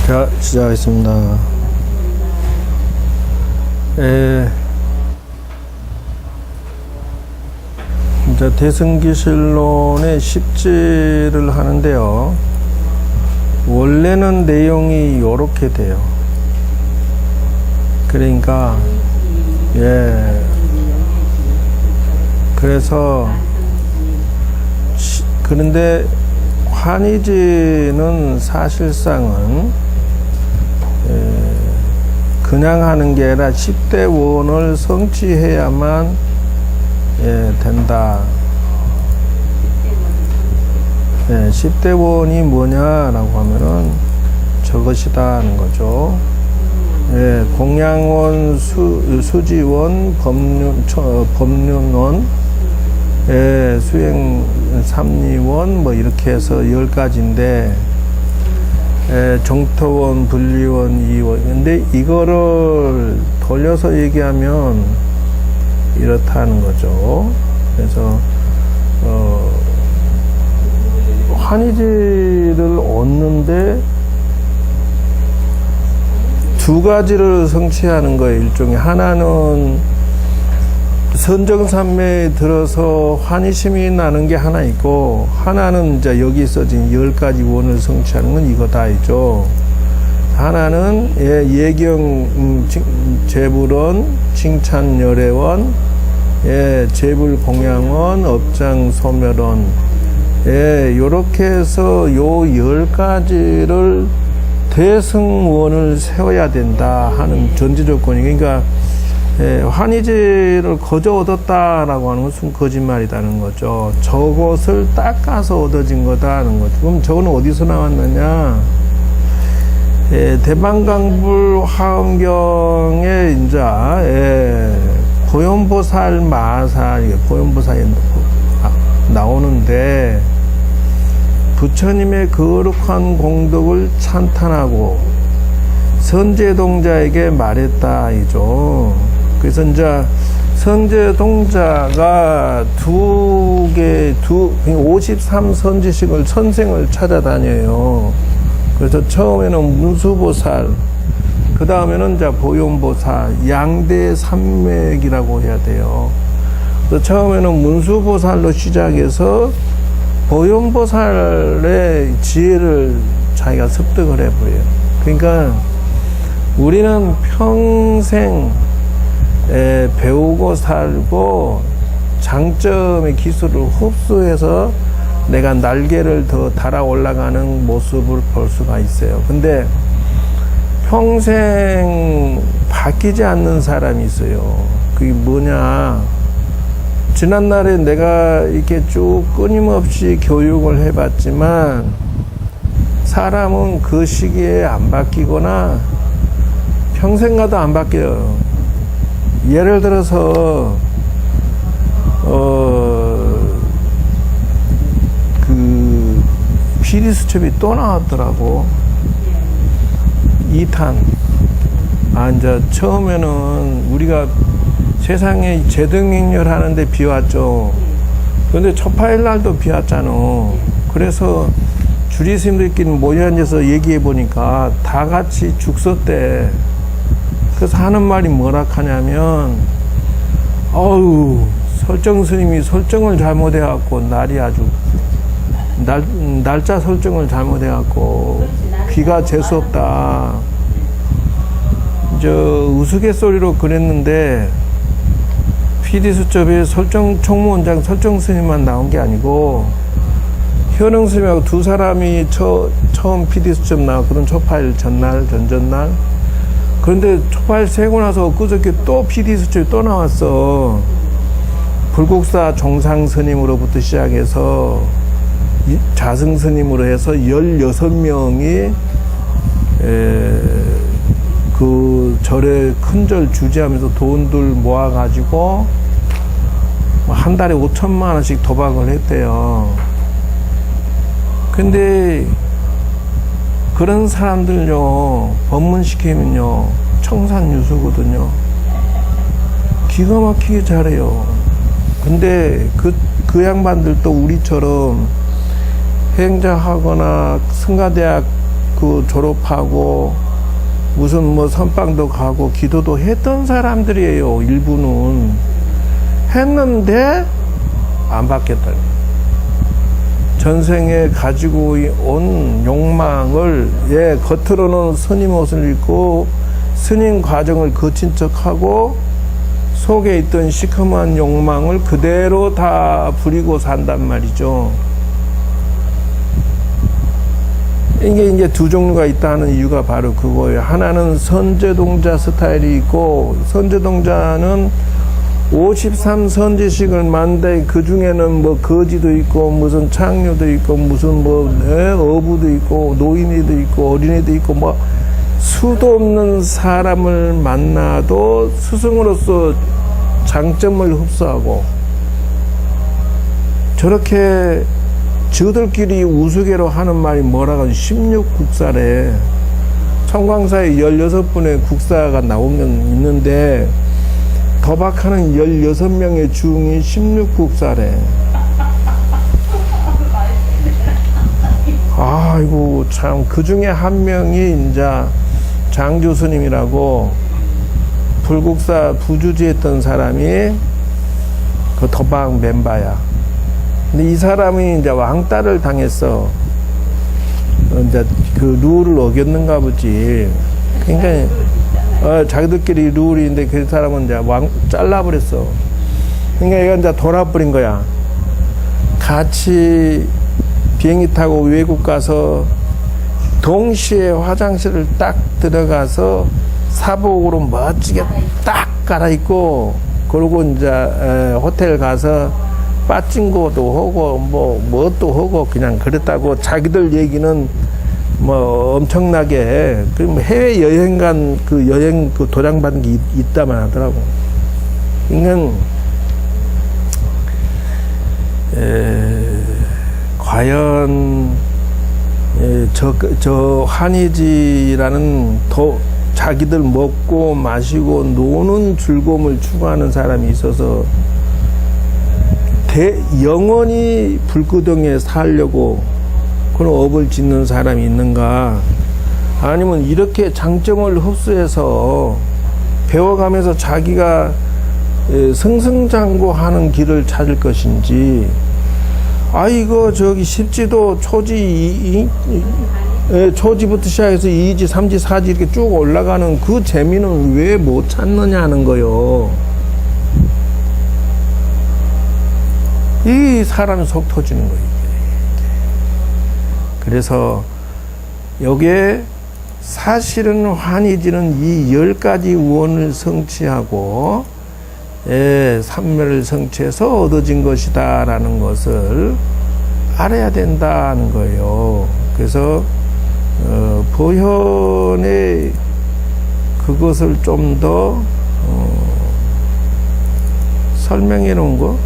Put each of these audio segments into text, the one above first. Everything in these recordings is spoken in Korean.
자, 시작하겠습니다. 이제 대승기실론의 10지를 하는데요. 원래는 내용이 요렇게 돼요. 그러니까, 그래서, 그런데 환희지는 사실상은 그냥 하는 게 아니라 10대 원을 성취해야만 된다. 10대 원이 뭐냐라고 하면은 저것이다 하는 거죠. 공양원, 수지원, 법륜원, 수행 삼리원 뭐 이렇게 해서 10가지인데 정토원, 분리원, 이원. 근데 이거를 돌려서 얘기하면 이렇다는 거죠. 그래서 환희지를 얻는데 두 가지를 성취하는 거예요. 일종의 하나는 선정산매에 들어서 환희심이 나는 게 하나 있고, 하나는 이제 여기 써진 10가지 원을 성취하는 건 이거다 있죠. 하나는 예경 제불원, 칭찬열애원, 제불공양원, 업장소멸원, 요렇게 해서 요 10가지를 대승원을 세워야 된다 하는 전제조건이. 그러니까 환희지를 거저 얻었다라고 하는 것은 거짓말이라는 거죠. 저것을 닦아서 얻어진 거다는 거죠. 그럼 저거는 어디서 나왔느냐? 대방강불 화엄경에 이제 보현보살 마사, 보현보살이 나오는데, 부처님의 거룩한 공덕을 찬탄하고 선제동자에게 말했다 이죠. 그래서 이제 선제동자가 53선지식을 선생을 찾아다녀요. 그래서 처음에는 문수보살, 그 다음에는 이제 보현보살, 양대 산맥이라고 해야 돼요. 그래서 처음에는 문수보살로 시작해서 보현보살의 지혜를 자기가 습득을 해버려요. 그러니까 우리는 평생 배우고 살고 장점의 기술을 흡수해서 내가 날개를 더 달아 올라가는 모습을 볼 수가 있어요. 근데 평생 바뀌지 않는 사람이 있어요. 그게 뭐냐? 지난날에 내가 이렇게 쭉 끊임없이 교육을 해봤지만 사람은 그 시기에 안 바뀌거나 평생 가도 안 바뀌어요. 예를 들어서 그 피리수첩이 또 나왔더라고. 2탄. 이제 처음에는 우리가 세상에 제등행렬 하는데 비 왔죠. 그런데 초파일 날도 비 왔잖아. 그래서 주리스님들끼리 모여 앉아서 얘기해 보니까 다 같이 죽섰대. 그래서 하는 말이 뭐라 하냐면, 설정 스님이 설정을 잘못해갖고 날이 아주 날짜 설정을 잘못해갖고 비가 재수없다. 우스갯소리로 그랬는데 PD수첩에 총무원장 설정 스님만 나온 게 아니고 현흥 스님하고 두 사람이 처음 PD수첩 나왔거든. 초파일 전날, 전전날. 그런데 초파일 세고 나서 그저께 또 PD수첩이 또 나왔어. 불국사 종상 스님으로부터 시작해서 자승 스님으로 해서 16명이 그 절에 큰 절 주재하면서 돈들 모아가지고 한 달에 5천만 원씩 도박을 했대요. 근데 그런 사람들요, 법문시키면요, 청산유수거든요. 기가 막히게 잘해요. 근데 그 양반들도 우리처럼 행자하거나 승가대학 그 졸업하고 무슨 뭐 선방도 가고 기도도 했던 사람들이에요. 일부는 했는데 안 받겠다. 전생에 가지고 온 욕망을 겉으로는 스님 옷을 입고 스님 과정을 거친 척하고 속에 있던 시커먼 욕망을 그대로 다 부리고 산단 말이죠. 이게 이제 두 종류가 있다는 이유가 바로 그거예요. 하나는 선제동자 스타일이 있고, 선제동자는 53선지식을 만데 그 중에는 뭐 거지도 있고 무슨 창녀도 있고 무슨 뭐 어부도 있고 노인이도 있고 어린이도 있고 뭐 수도 없는 사람을 만나도 스승으로서 장점을 흡수하고, 저렇게 저들끼리 우스개로 하는 말이 뭐라고 16국사래. 청광사에 16분의 국사가 나오면 있는데 도박하는 16명의 중이 16국사래. 아이고, 참, 그 중에 한 명이 이제 장주 스님이라고 불국사 부주지했던 사람이 그 도박 멤버야. 근데 이 사람이 이제 왕따를 당했어. 이제 그 룰을 어겼는가 보지. 그러니까 자기들끼리 룰인데 그 사람은 이제 잘라버렸어. 그러니까 얘가 이제 돌아버린 거야. 같이 비행기 타고 외국 가서 동시에 화장실을 딱 들어가서 사복으로 멋지게 딱 갈아입고, 그러고 이제 호텔 가서 빠찡고도 하고 뭣도 하고 그냥 그랬다고. 자기들 얘기는 뭐 엄청나게 그 해외 여행 간 그 여행 그 도장 받은 게 있다만 하더라고. 그러니까 과연 저 한의지라는 자기들 먹고 마시고 노는 즐거움을 추구하는 사람이 있어서 영원히 불구덩이에 살려고 그런 업을 짓는 사람이 있는가? 아니면 이렇게 장점을 흡수해서 배워가면서 자기가 승승장구하는 길을 찾을 것인지, 이거 저기 십지도 초지부터 시작해서 2지, 3지, 4지 이렇게 쭉 올라가는 그 재미는 왜 못 찾느냐는 거요. 이 사람이 속 터지는 거예요. 그래서 여기에 사실은 환희지는 이 10가지 우원을 성취하고 삼매를 성취해서 얻어진 것이다 라는 것을 알아야 된다는 거예요. 그래서 보현의 그것을 좀 더 설명해 놓은 거,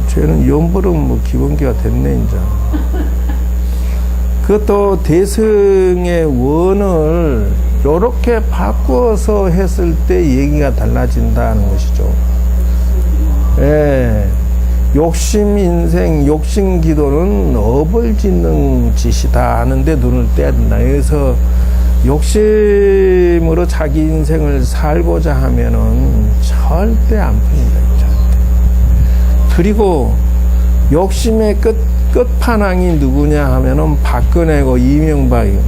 쟤는 연불은 뭐 기본기가 됐네 이제. 그것도 대승의 원을 요렇게 바꾸어서 했을 때 얘기가 달라진다는 것이죠. 욕심 인생, 욕심 기도는 업을 짓는 짓이다 하는데 눈을 떼야 된다. 그래서 욕심으로 자기 인생을 살고자 하면은 절대 안 풉니다. 그리고 욕심의 끝판왕이 누구냐 하면은 박근혜고 이명박이고,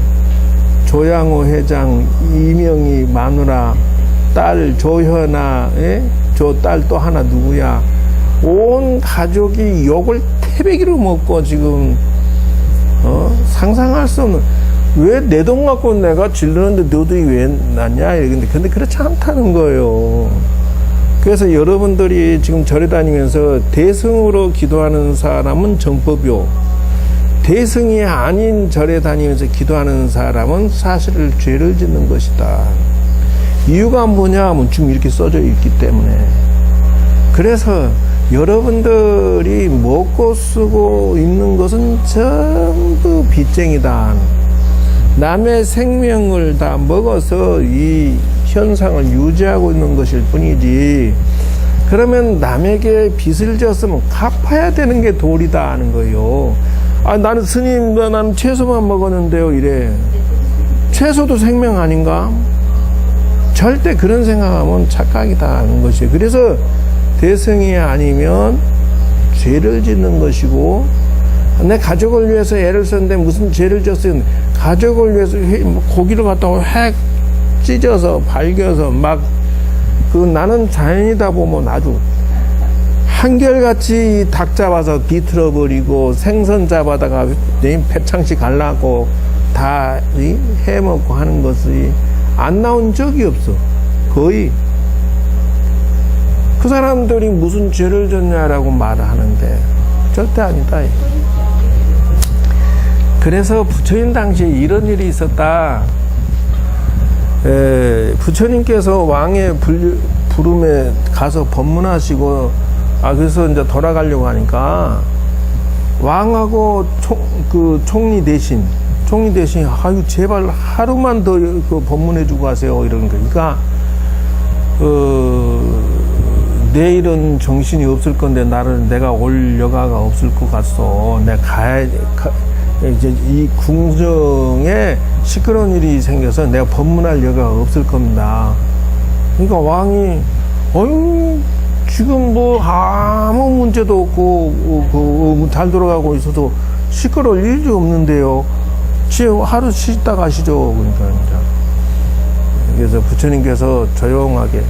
조양호 회장, 이명희 마누라, 딸 조현아, 저 딸 또 하나 누구야? 온 가족이 욕을 태배기로 먹고 지금 상상할 수 없는, 왜 내 돈 갖고 내가 질르는데 너도 왜 났냐? 근데 그렇지 않다는 거예요. 그래서 여러분들이 지금 절에 다니면서 대승으로 기도하는 사람은 정법이요, 대승이 아닌 절에 다니면서 기도하는 사람은 사실 죄를 짓는 것이다. 이유가 뭐냐 하면 지금 이렇게 써져 있기 때문에. 그래서 여러분들이 먹고 쓰고 있는 것은 전부 빚쟁이다. 남의 생명을 다 먹어서 이 현상을 유지하고 있는 것일 뿐이지, 그러면 남에게 빚을 졌으면 갚아야 되는 게 도리다 하는 거예요. 아, 나는 스님, 나는 채소만 먹었는데요, 이래. 채소도 생명 아닌가? 절대 그런 생각하면 착각이다 하는 것이에요. 그래서 대승이 아니면 죄를 짓는 것이고, 내 가족을 위해서 애를 썼는데 무슨 죄를 졌어요? 가족을 위해서 고기를 갖다가 획 찢어서 발겨서 막, 나는 자연이다 보면 아주 한결같이 닭 잡아서 비틀어 버리고 생선 잡아다가 배창시 갈라고 다 해먹고 하는 것이 안 나온 적이 없어. 거의. 그 사람들이 무슨 죄를 졌냐라고 말하는데 절대 아니다. 그래서 부처님 당시에 이런 일이 있었다. 부처님께서 왕의 부름에 가서 법문하시고, 그래서 이제 돌아가려고 하니까, 왕하고 총리 대신, 아유, 제발 하루만 더 법문해주고 가세요. 이러는 거니까, 내일은 정신이 없을 건데, 내가 올 여가가 없을 것 같소. 내가 이제 이 궁정에 시끄러운 일이 생겨서 내가 법문할 여가가 없을 겁니다. 그러니까 왕이, 지금 뭐 아무 문제도 없고, 잘 돌아가고 있어도 시끄러울 일이 없는데요. 지금 하루 쉬다 가시죠. 그러니까, 이제. 그래서 부처님께서 조용하게,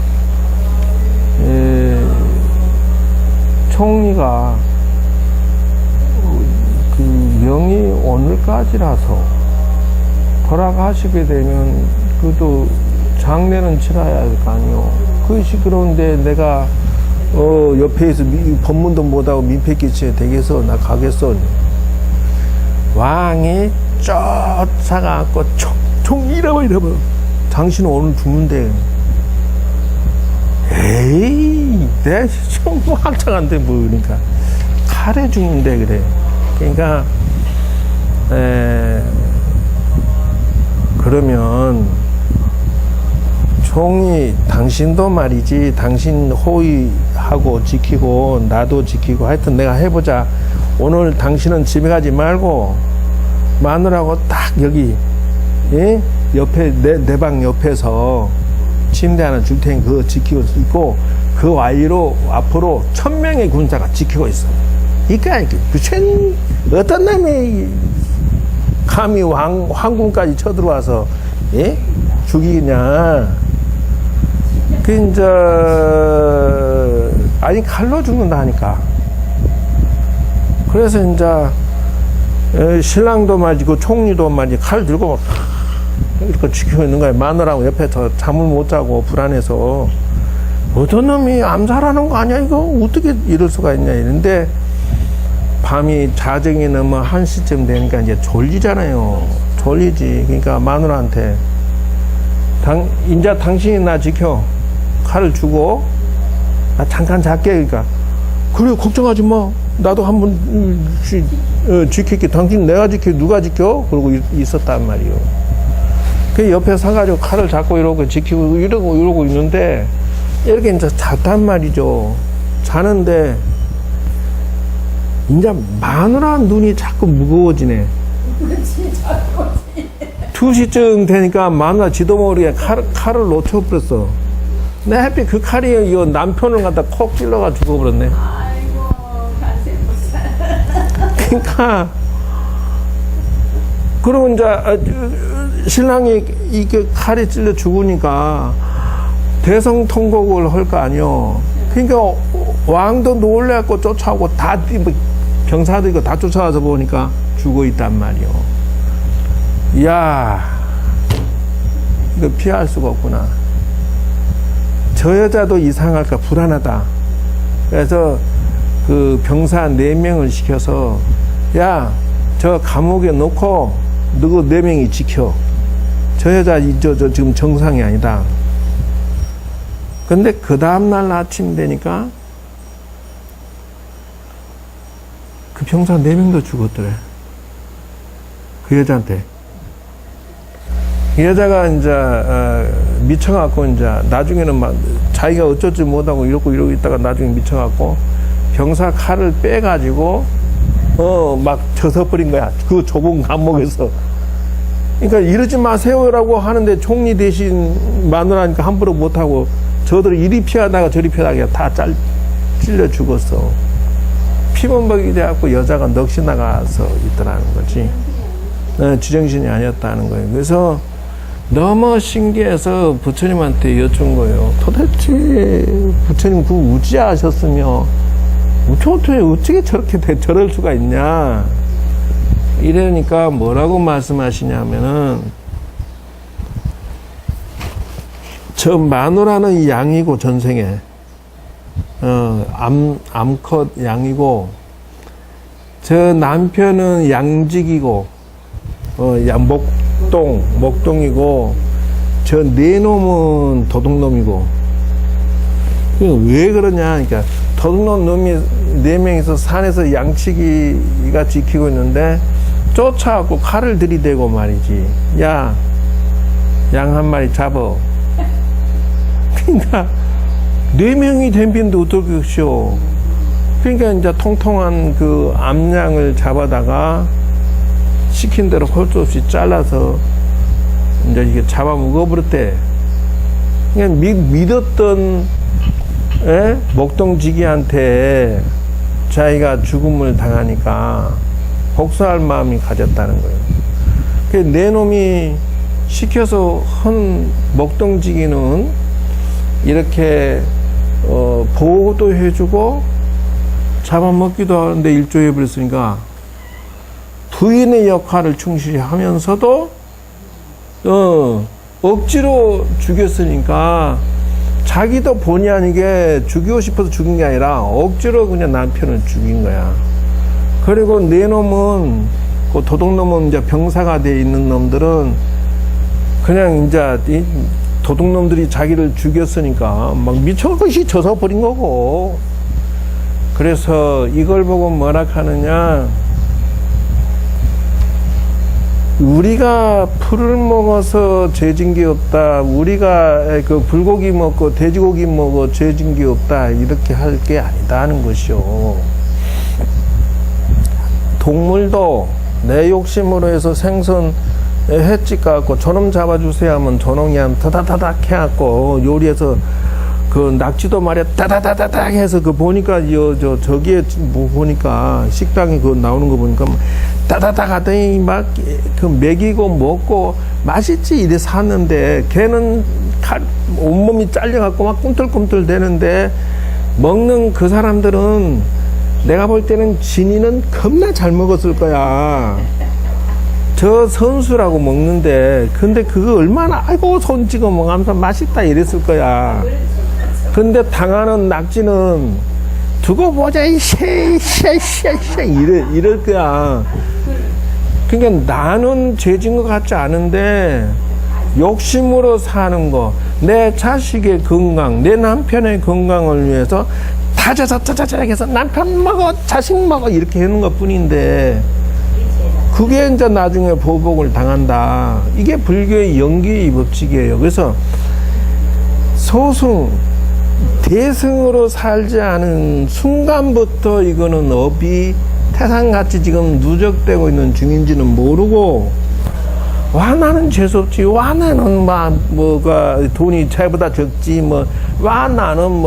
총리가 명이 오늘까지라서 돌아가시게 되면 그래도 장례는 치러야 할 거 아니요. 그 시끄러운데 내가 옆에 있어 법문도 못하고 민폐 끼치게 되겠어. 나 가겠어. 왕이 쫓아가고 총 이러면 당신은 오늘 죽는데. 에이, 내가 지금 뭐 한창한데 뭐 그러니까 칼에 죽는데 그래. 그러니까 그러면 총이 당신도 말이지, 당신 호의하고 지키고 나도 지키고 하여튼 내가 해보자. 오늘 당신은 집에 가지 말고 마누라하고 딱 여기 옆에 내 방 옆에서 침대 하나 줄 테니 그거 지키고 있고, 그 와이로 앞으로 1000명의 군사가 지키고 있어. 그러니까 부처님 어떤 놈이 감히 황궁까지 쳐들어와서 죽이냐. 이제 아니 칼로 죽는다 하니까. 그래서 이제 신랑도 말이고 총리도 말이지 칼 들고 이렇게 지키고 있는 거야. 마누라하고 옆에서 잠을 못 자고 불안해서 어떤 놈이 암살하는 거 아니야 이거 어떻게 이럴 수가 있냐 이런데, 밤이 자정이 넘어 1시쯤 되니까 이제 졸리잖아요. 졸리지. 그러니까 마누라한테 인자 당신이 나 지켜. 칼을 주고 나 잠깐 잘게. 그러니까 그래 걱정하지 마. 나도 한번 지킬게. 당신 내가 지켜 누가 지켜? 그러고 있었단 말이요. 그 옆에 서가지고 칼을 잡고 이러고 지키고 이러고 있는데 이렇게 이제 잤단 말이죠. 자는데 이제 마누라 눈이 자꾸 무거워지네. 2시쯤 되니까 마누라 지도 모르게 칼을 놓쳐버렸어. 내 하필 그 칼이 이 남편을 갖다 콕 찔러가 죽어버렸네. 아이고, 그러니까 그러고 이제 신랑이 이게 칼에 찔려 죽으니까 대성통곡을 할 거 아니요. 그러니까 왕도 놀래갖고 쫓아오고 다 병사들 이거 다 쫓아와서 보니까 죽어 있단 말이요. 이야, 이거 피할 수가 없구나. 저 여자도 이상할까 불안하다. 그래서 그 병사 4명을 시켜서 야, 저 감옥에 놓고 너그 4명이 지켜. 저 여자 저 지금 정상이 아니다. 근데 그 다음날 아침 되니까 그 병사 4명도 죽었더래. 그 여자한테. 이 여자가 이제 미쳐갖고 이제 나중에는 막 자기가 어쩌지 못하고 이러고 있다가 나중에 미쳐갖고 병사 칼을 빼가지고 막 젖어버린 거야. 그 좁은 감옥에서. 그러니까 이러지 마세요라고 하는데 총리 대신 마누라니까 함부로 못하고 저들을 이리 피하다가 저리 피하다가 다 찔려 죽었어. 피범벅이 돼갖고 여자가 넋이 나가서 있더라는 거지. 지정신이 아니었다는 거예요. 그래서 너무 신기해서 부처님한테 여쭌 거예요. 도대체 부처님 그 우지하셨으며 어떻게 저렇게 저럴 수가 있냐. 이러니까 뭐라고 말씀하시냐면은 저 마누라는 양이고 전생에 암컷 양이고 저 남편은 양직이고 목동이고 저 네 놈은 도둑놈이고. 왜 그러냐. 그러니까 도둑놈 놈이 4명이서 산에서 양치기가 지키고 있는데 쫓아갖고 칼을 들이대고 말이지. 야, 양 한 마리 잡어. 그러니까 4명이 댐비는데 어떡하시오. 그러니까 이제 통통한 그 암양을 잡아다가 시킨 대로 홀 수 없이 잘라서 이제 이게 잡아 먹어버렸대. 그냥 믿었던 목동지기한테 자기가 죽음을 당하니까 복수할 마음이 가졌다는 거예요. 그 내 놈이 시켜서 한 목동지기는 이렇게 보호도 해주고 잡아먹기도 하는데 일조해버렸으니까 부인의 역할을 충실히 하면서도 억지로 죽였으니까 자기도 본의 아니게 죽이고 싶어서 죽인 게 아니라 억지로 그냥 남편을 죽인 거야. 그리고 네 놈은 그 도둑놈은 이제 병사가 돼 있는 놈들은 그냥 이제 도둑놈들이 자기를 죽였으니까 막 미쳐것이 져서 버린 거고. 그래서 이걸 보고 뭐라 하느냐. 우리가 풀을 먹어서 죄진 게 없다. 우리가 그 불고기 먹고 돼지고기 먹어 죄진 게 없다. 이렇게 할 게 아니다 하는 것이요. 동물도 내 욕심으로 해서 생선 횟집 가갖고 저놈 잡아주세요 하면 저놈이 한 타다다닥 해갖고 요리해서 그 낙지도 말이야 따다다다닥 해서 그 보니까 저기에 뭐 보니까 식당에 그 나오는 거 보니까 따다닥 하더니 막 그 먹이고 먹고 맛있지 이래 샀는데 걔는 온몸이 잘려갖고 막 꿈틀꿈틀 대는데 먹는 그 사람들은 내가 볼 때는 진이는 겁나 잘 먹었을 거야. 저 선수라고 먹는데 근데 그거 얼마나 아이고 손 찍어 먹으면서 맛있다 이랬을 거야. 근데 당하는 낙지는 두고 보자 이럴 거야. 그러니까 나는 죄진 것 같지 않은데 욕심으로 사는 거, 내 자식의 건강, 내 남편의 건강을 위해서 다자자자자 해서 남편 먹어 자식 먹어 이렇게 하는 것 뿐인데 그게 이제 나중에 보복을 당한다. 이게 불교의 연기의 법칙이에요. 그래서 소승 대승으로 살지 않은 순간부터 이거는 업이 태산같이 지금 누적되고 있는 중인지는 모르고, 와 나는 재수없지, 와 나는 뭐가 돈이 쟤보다 적지, 와 나는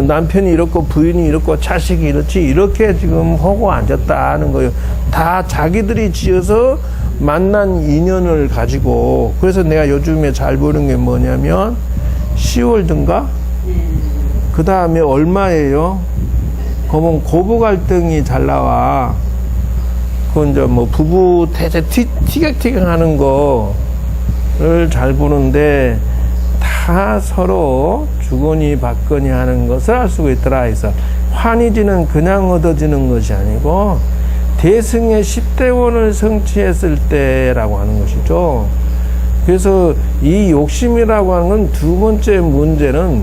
남편이 이렇고 부인이 이렇고 자식이 이렇지 이렇게 지금 하고 앉았다 하는 거예요. 다 자기들이 지어서 만난 인연을 가지고. 그래서 내가 요즘에 잘 보는 게 뭐냐면 10월든가 그 다음에 얼마예요? 그러면 고부 갈등이 잘 나와. 그건 이제 부부 대체 티격태격 하는 거를 잘 보는데 다 서로 주거니 받거니 하는 것을 알 수가 있더라. 해서 환희지는 그냥 얻어지는 것이 아니고 대승의 10대원을 성취했을 때라고 하는 것이죠. 그래서 이 욕심이라고 하는 건 두 번째 문제는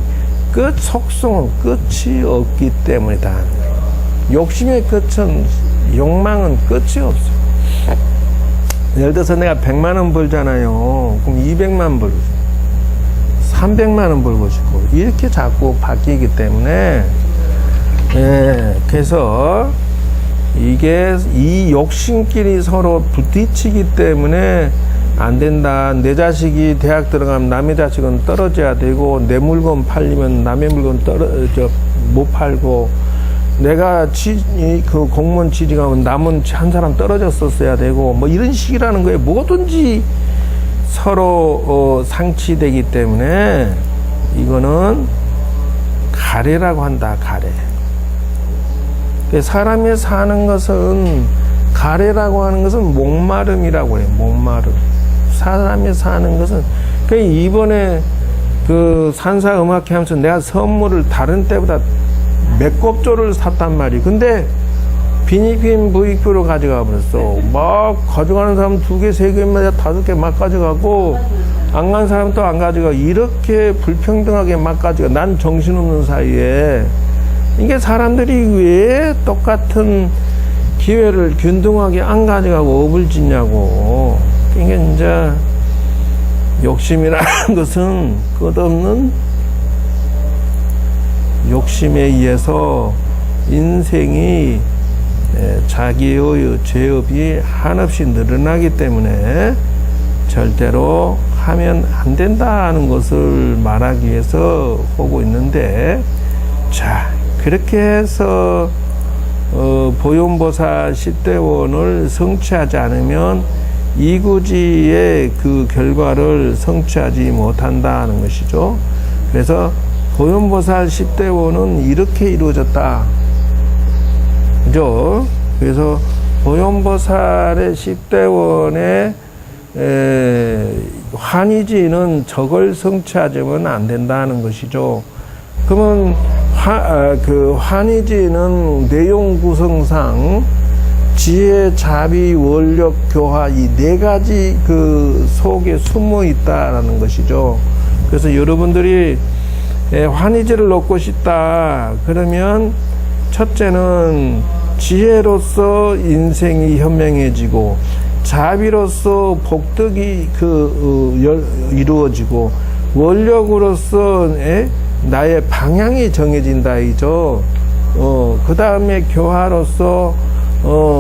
속성은 끝이 없기 때문이다. 욕심의 끝은, 욕망은 끝이 없어. 예를 들어서 내가 100만 원 벌잖아요. 그럼 200만 벌. 300만 원 벌고 싶고 이렇게 자꾸 바뀌기 때문에 그래서 이게 이 욕심끼리 서로 부딪히기 때문에 안 된다. 내 자식이 대학 들어가면 남의 자식은 떨어져야 되고 내 물건 팔리면 남의 물건 못 팔고 내가 그 공무원 취직하면 남은 한 사람 떨어졌었어야 되고 뭐 이런 식이라는 거에 뭐든지 서로 상치되기 때문에 이거는 가래라고 한다. 가래. 사람이 사는 것은 가래라고 하는 것은 목마름이라고 해요. 목마름. 사람이 사는 것은 이번에 그 산사음악회 하면서 내가 선물을 다른 때보다 몇 곱조를 샀단 말이에요. 근데 비니핀 부익표로 가져가 버렸어. 막 가져가는 사람 2개, 3개, 5개 막 가져가고 안 간 사람 또 안 가져가. 이렇게 불평등하게 막 가져가. 난 정신없는 사이에 이게 사람들이 왜 똑같은 기회를 균등하게 안 가져가고 업을 짓냐고. 이게 이제 욕심이라는 것은 끝없는 욕심에 의해서 인생이 자기의 죄업이 한없이 늘어나기 때문에 절대로 하면 안 된다는 것을 말하기 위해서 하고 있는데, 자, 그렇게 해서 보현보살 10대원을 성취하지 않으면 이구지의 그 결과를 성취하지 못한다는 것이죠. 그래서 보현보살 10대원은 이렇게 이루어졌다. 그죠? 그래서 보현보살의 10대원의 환희지는 저걸 성취하자면 안 된다는 것이죠. 그러면 그 환희지는 내용 구성상 지혜, 자비, 원력, 교화 이 4가지 그 속에 숨어 있다라는 것이죠. 그래서 여러분들이 환희지를 얻고 싶다 그러면 첫째는 지혜로서 인생이 현명해지고 자비로서 복덕이 이루어지고 원력으로서 나의 방향이 정해진다 이죠. 그 다음에 교화로서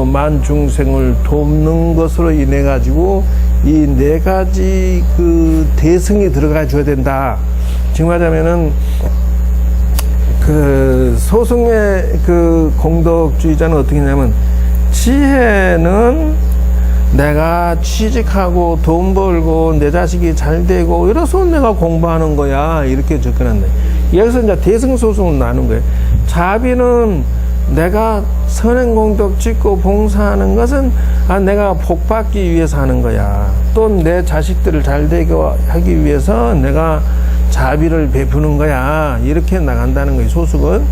만중생을 돕는 것으로 인해 가지고 이 4가지 그 대승이 들어가 줘야 된다. 지금 하자면은 그 소승의 그 공덕주의자는 어떻게 했냐면 지혜는 내가 취직하고 돈 벌고 내 자식이 잘 되고 이래서 내가 공부하는 거야 이렇게 접근한다. 여기서 이제 대승소승을 나눈 거예요. 자비는 내가 선행공덕 짓고 봉사하는 것은 내가 복받기 위해서 하는 거야. 또 내 자식들을 잘 되게 하기 위해서 내가 자비를 베푸는 거야. 이렇게 나간다는 거예요, 소승은.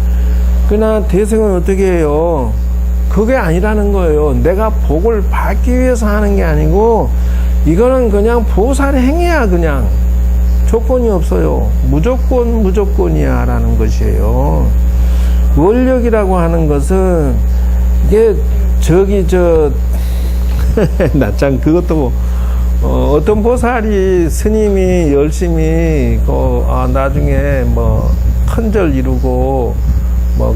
그러나 대승은 어떻게 해요? 그게 아니라는 거예요. 내가 복을 받기 위해서 하는 게 아니고 이거는 그냥 보살의 행위야. 그냥 조건이 없어요. 무조건이야 라는 것이에요. 원력이라고 하는 것은 이게 나 참 그것도 어떤 보살이 스님이 열심히 나중에 뭐 큰절 이루고 뭐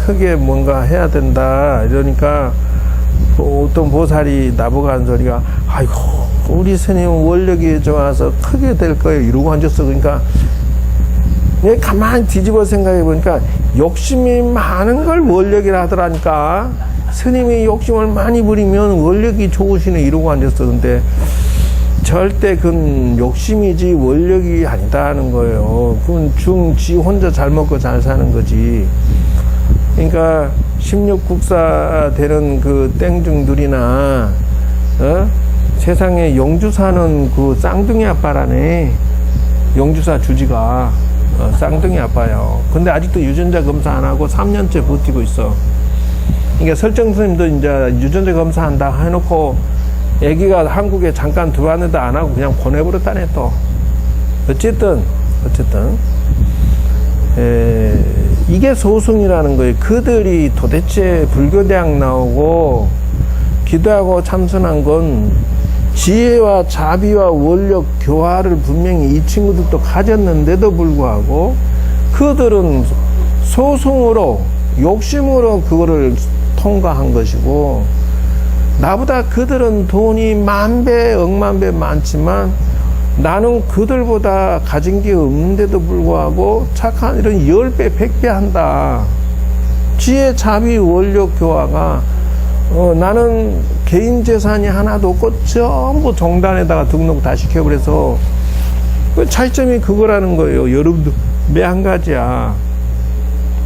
크게 뭔가 해야 된다 이러니까 어떤 보살이 나보고 한 소리가 아이고 우리 스님은 원력이 좋아서 크게 될 거예요 이러고 앉았어. 그러니까 내가 가만히 뒤집어 생각해 보니까 욕심이 많은 걸 원력이라 하더라니까. 스님이 욕심을 많이 부리면 원력이 좋으시네 이러고 앉았어. 근데 절대 그건 욕심이지 원력이 아니다는 거예요. 그건 지 혼자 잘 먹고 잘 사는 거지. 그러니까 16국사 되는 그 땡중들이나 세상에 영주사는 그 쌍둥이 아빠라네. 영주사 주지가 쌍둥이 아빠요. 근데 아직도 유전자 검사 안 하고 3년째 버티고 있어. 그러니까 설정스님도 이제 유전자 검사한다 해놓고 애기가 한국에 잠깐 들어왔는데 안 하고 그냥 보내버렸다네 또. 어쨌든 이게 소승이라는 거예요. 그들이 도대체 불교대학 나오고 기도하고 참선한 건 지혜와 자비와 원력 교화를 분명히 이 친구들도 가졌는데도 불구하고 그들은 소승으로 욕심으로 그거를 통과한 것이고, 나보다 그들은 돈이 만배 억만배 많지만 나는 그들보다 가진 게 없는데도 불구하고 착한 일은 10배 100배 한다. 지혜 자비 원력 교화가 나는 개인 재산이 하나도 없고 전부 정단에다가 등록 다 시켜버려서 그 차이점이 그거라는 거예요. 여러분도 매 한 가지야.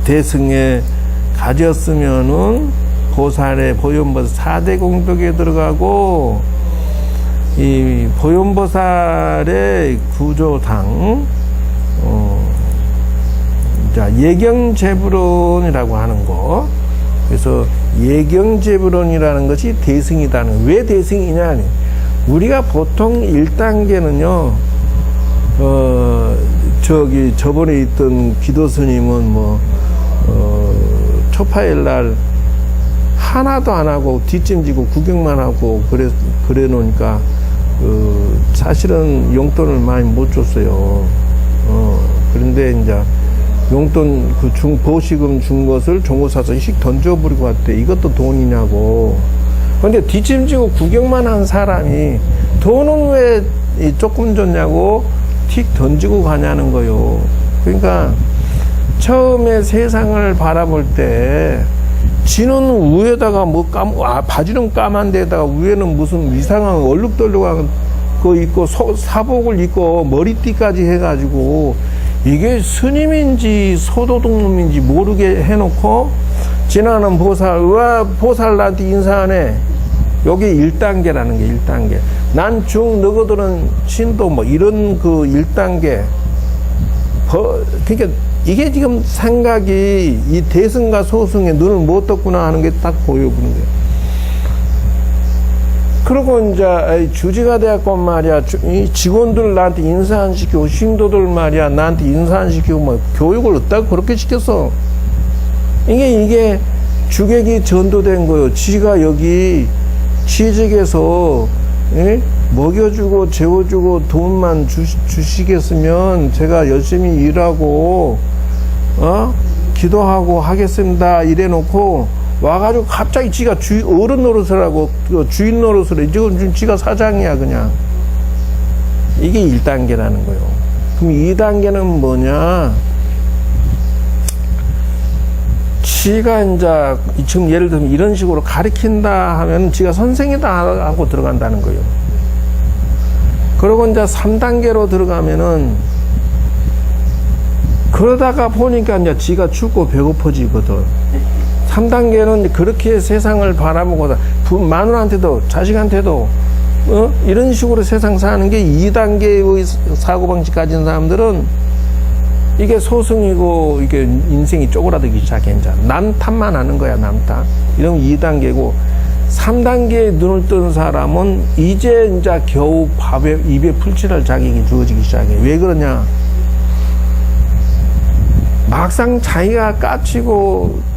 대승에 가졌으면은 보살의 보현보살 4대 공덕에 들어가고, 이 보현보살의 구조당 자, 예경제불론이라고 하는 거. 그래서 예경제불론이라는 것이 대승이다는. 왜 대승이냐? 우리가 보통 1단계는요, 저번에 있던 기도 스님은 초파일 날 하나도 안 하고 뒷짐지고 구경만 하고 그래 놓으니까, 사실은 용돈을 많이 못 줬어요. 그런데 이제 용돈 보시금 준 것을 종고 사서 씩 던져버리고 왔대. 이것도 돈이냐고. 근데 뒷짐지고 구경만 한 사람이 돈은 왜 조금 줬냐고 틱 던지고 가냐는 거요. 그러니까 처음에 세상을 바라볼 때 지는 위에다가 바지는 까만 데다가 위에는 무슨 이상한 얼룩덜룩한 거 입고 사복을 입고 머리띠까지 해가지고 이게 스님인지 소도둑놈인지 모르게 해놓고 지나는 보살, 와 보살 나한테 인사하네. 여기 1단계라는 게 1단계. 난 중, 너희들은 신도 이런 그 1단계. 그러니까 이게 지금 생각이 이 대승과 소승에 눈을 못 떴구나 하는 게 딱 보여보는 거예요. 그러고 이제 주지가 되었건 말이야, 이 직원들 나한테 인사 안 시키고, 신도들 말이야 나한테 인사 안 시키고 교육을 어디다가 그렇게 시켰어. 이게 주객이 전도된 거예요. 지가 여기 취직해서 먹여주고 재워주고 돈만 주시겠으면 제가 열심히 일하고 기도하고 하겠습니다 이래놓고 와가지고 갑자기 지가 어른 노릇을 하고 주인 노릇을 해. 지금 지가 사장이야 그냥. 이게 1단계라는 거예요. 그럼 2단계는 뭐냐? 지가 이제 지금 예를 들면 이런 식으로 가르친다 하면 지가 선생이다 하고 들어간다는 거예요. 그러고 이제 3단계로 들어가면은 그러다가 보니까 이제 지가 죽고 배고파지거든. 3단계는 그렇게 세상을 바라보고 마누라한테도 자식한테도 이런 식으로 세상 사는 게 2단계의 사고방식 가진 사람들은 이게 소승이고 이게 인생이 쪼그라들기 시작해. 이제 남 탓만 하는 거야, 남 탓. 이러면 2단계고 3단계에 눈을 뜬 사람은 이제 겨우 입에 풀칠할 자격이 주어지기 시작해. 왜 그러냐? 막상 자기가 까치고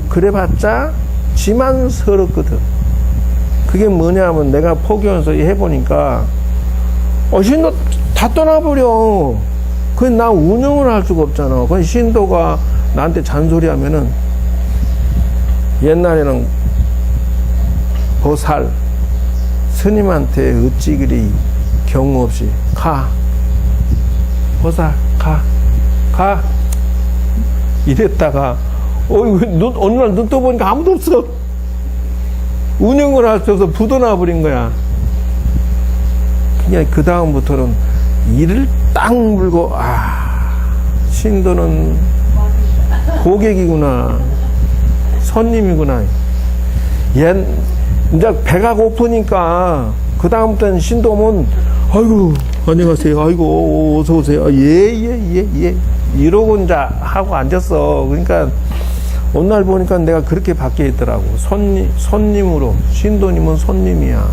그래봤자 지만 서럽거든. 그게 뭐냐면 내가 포교원서 해보니까 신도 다 떠나버려. 그건 나 운영을 할 수가 없잖아. 그건 신도가 나한테 잔소리 하면은 옛날에는 보살 스님한테 어찌 그리 경우 없이 보살 가 이랬다가 어느 날 눈 떠보니까 아무도 없어. 운영을 할 수 없어서 부도나 버린 거야. 그냥 그 다음부터는 이를 딱 물고 신도는 고객이구나, 손님이구나. 이제 배가 고프니까 그 다음부터는 신도 오면 아이고 안녕하세요, 아이고 어서 오세요, 예 이러고 이제 하고 앉았어. 그러니까 어느 날 보니까 내가 그렇게 바뀌어 있더라고. 손님으로. 신도님은 손님이야.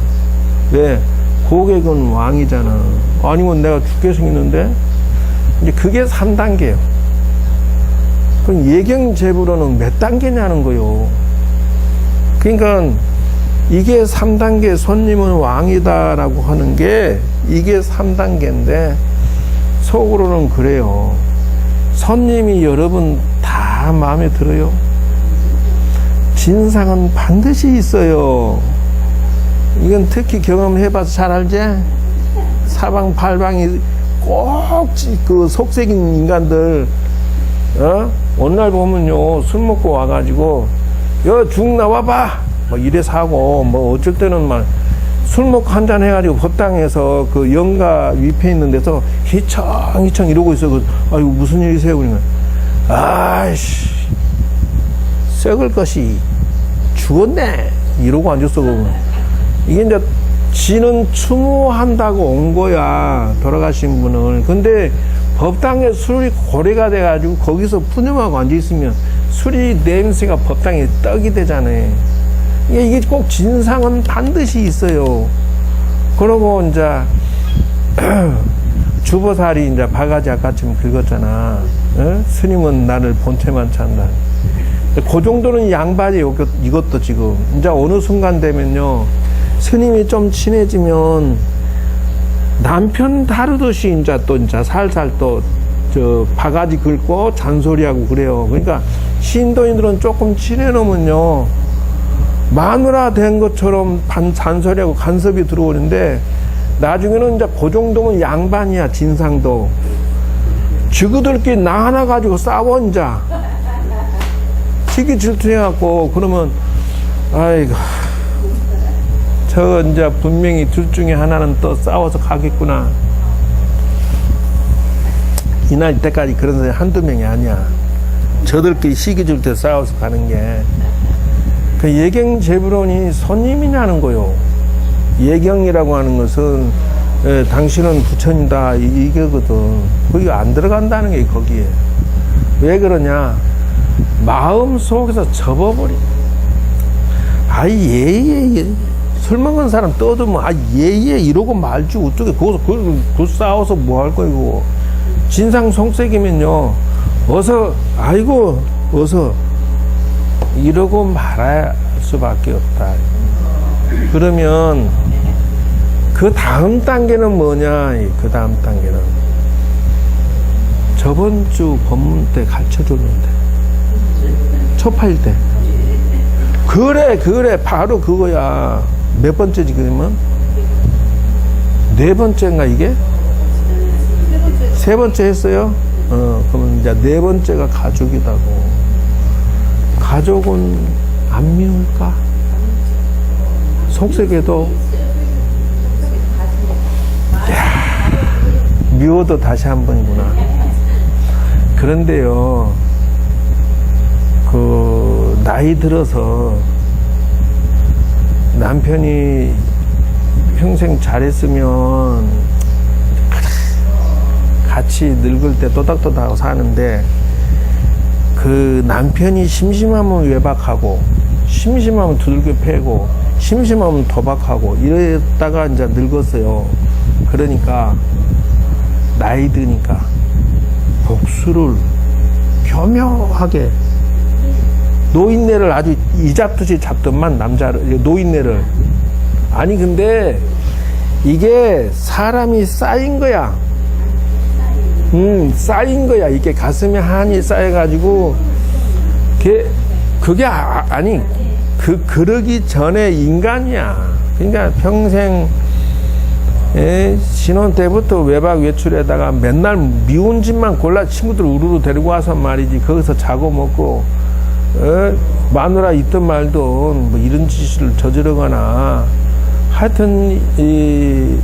왜? 고객은 왕이잖아. 아니면 내가 죽게 생겼는데? 이제 그게 3단계예요. 그럼 예경제불로는 몇 단계냐는 거요. 그러니까 이게 3단계 손님은 왕이다라고 하는 게 이게 3단계인데 속으로는 그래요. 손님이 여러분 다 마음에 들어요. 진상은 반드시 있어요. 이건 특히 경험해봐서 잘 알지? 사방팔방이 꼭 그 속색인 인간들, 어느 날 보면요, 술 먹고 와가지고, 죽 나와봐! 뭐 이래서 하고, 뭐 어쩔 때는 막 술 먹고 한잔 해가지고 법당에서 그 영가 위패 있는 데서 희청희청 이러고 있어. 아이고, 무슨 일이세요? 그러니까, 아이씨, 썩을 것이 죽었네! 이러고 앉았어, 그러면. 이게 이제 지는 추모한다고 온 거야, 돌아가신 분을. 근데 법당에 술이 고래가 돼가지고 거기서 푸념하고 앉아있으면 술이 냄새가 법당에 떡이 되잖아요. 이게 꼭 진상은 반드시 있어요. 그러고 이제 주보살이 이제 바가지 아까쯤 긁었잖아. 스님은 나를 본체만 찬다. 그 정도는 양반이 이것도 지금 이제 어느 순간 되면요, 스님이 좀 친해지면 남편 다루듯이 이제 또 이제 살살 또 저 바가지 긁고 잔소리하고 그래요. 그러니까 신도인들은 조금 친해놓으면요, 마누라 된 것처럼 잔소리하고 간섭이 들어오는데 나중에는 이제 그 정도면 양반이야. 진상도 지그들끼리 나 하나 가지고 싸워. 이제 시기 질투해갖고 그러면 아이고, 저 이제 분명히 둘 중에 하나는 또 싸워서 가겠구나. 이날 때까지 그런 사람이 한두 명이 아니야. 저들끼리 시기 질투 싸워서 가는 게. 그 예경제불원이 손님이냐는 거요. 예경이라고 하는 것은 당신은 부처님다 이거거든. 거기 안 들어간다는 게 거기에. 왜 그러냐? 마음 속에서 접어버려. 예예. 술 먹은 사람 떠들면 예예 이러고 말지 어쩌게 거기서 싸워서 뭐 할 거야 이거. 진상 속색이면요, 어서 이러고 말할 수밖에 없다. 그러면 그 다음 단계는 뭐냐? 그 다음 단계는 저번 주 법문 때 가르쳐줬는데, 초파일 때. 그래 바로 그거야. 몇 번째지 그러면? 네 번째인가 이게? 세 번째 했어요? 그러면 이제 네 번째가 가족이다고. 가족은 안 미울까? 속색에도 미워도 다시 한 번이구나. 그런데요, 그 나이 들어서 남편이 평생 잘했으면 같이 늙을 때 또닥또닥하고 사는데, 그 남편이 심심하면 외박하고, 심심하면 두들겨 패고, 심심하면 도박하고 이랬다가 이제 늙었어요. 그러니까 나이 드니까 복수를 교묘하게, 노인네를 아주 이잡듯이 잡더만, 남자를, 노인네를. 아니 근데 이게 사람이 쌓인 거야. 쌓인 거야. 이게 가슴에 한이 쌓여가지고 그게 아니 그러기 전에 인간이야. 그러니까 평생 신혼 때부터 외박 외출에다가 맨날 미운 집만 골라 친구들 우르르 데리고 와서 말이지, 거기서 자고 먹고 마누라 있든 말든 뭐 이런 짓을 저지르거나 하여튼 이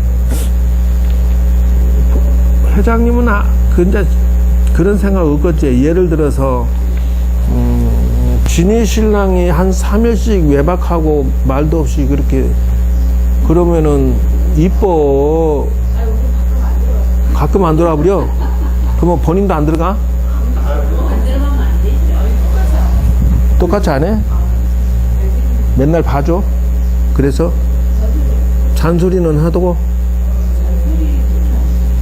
회장님은 근데 그런 생각 없겠지. 예를 들어서 진희 신랑이 한 3일씩 외박하고 말도 없이 그렇게 그러면은 이뻐. 가끔 안 들어와버려. 그러면 본인도 안 들어가? 똑같이 안 해? 맨날 봐줘? 그래서 잔소리는 하고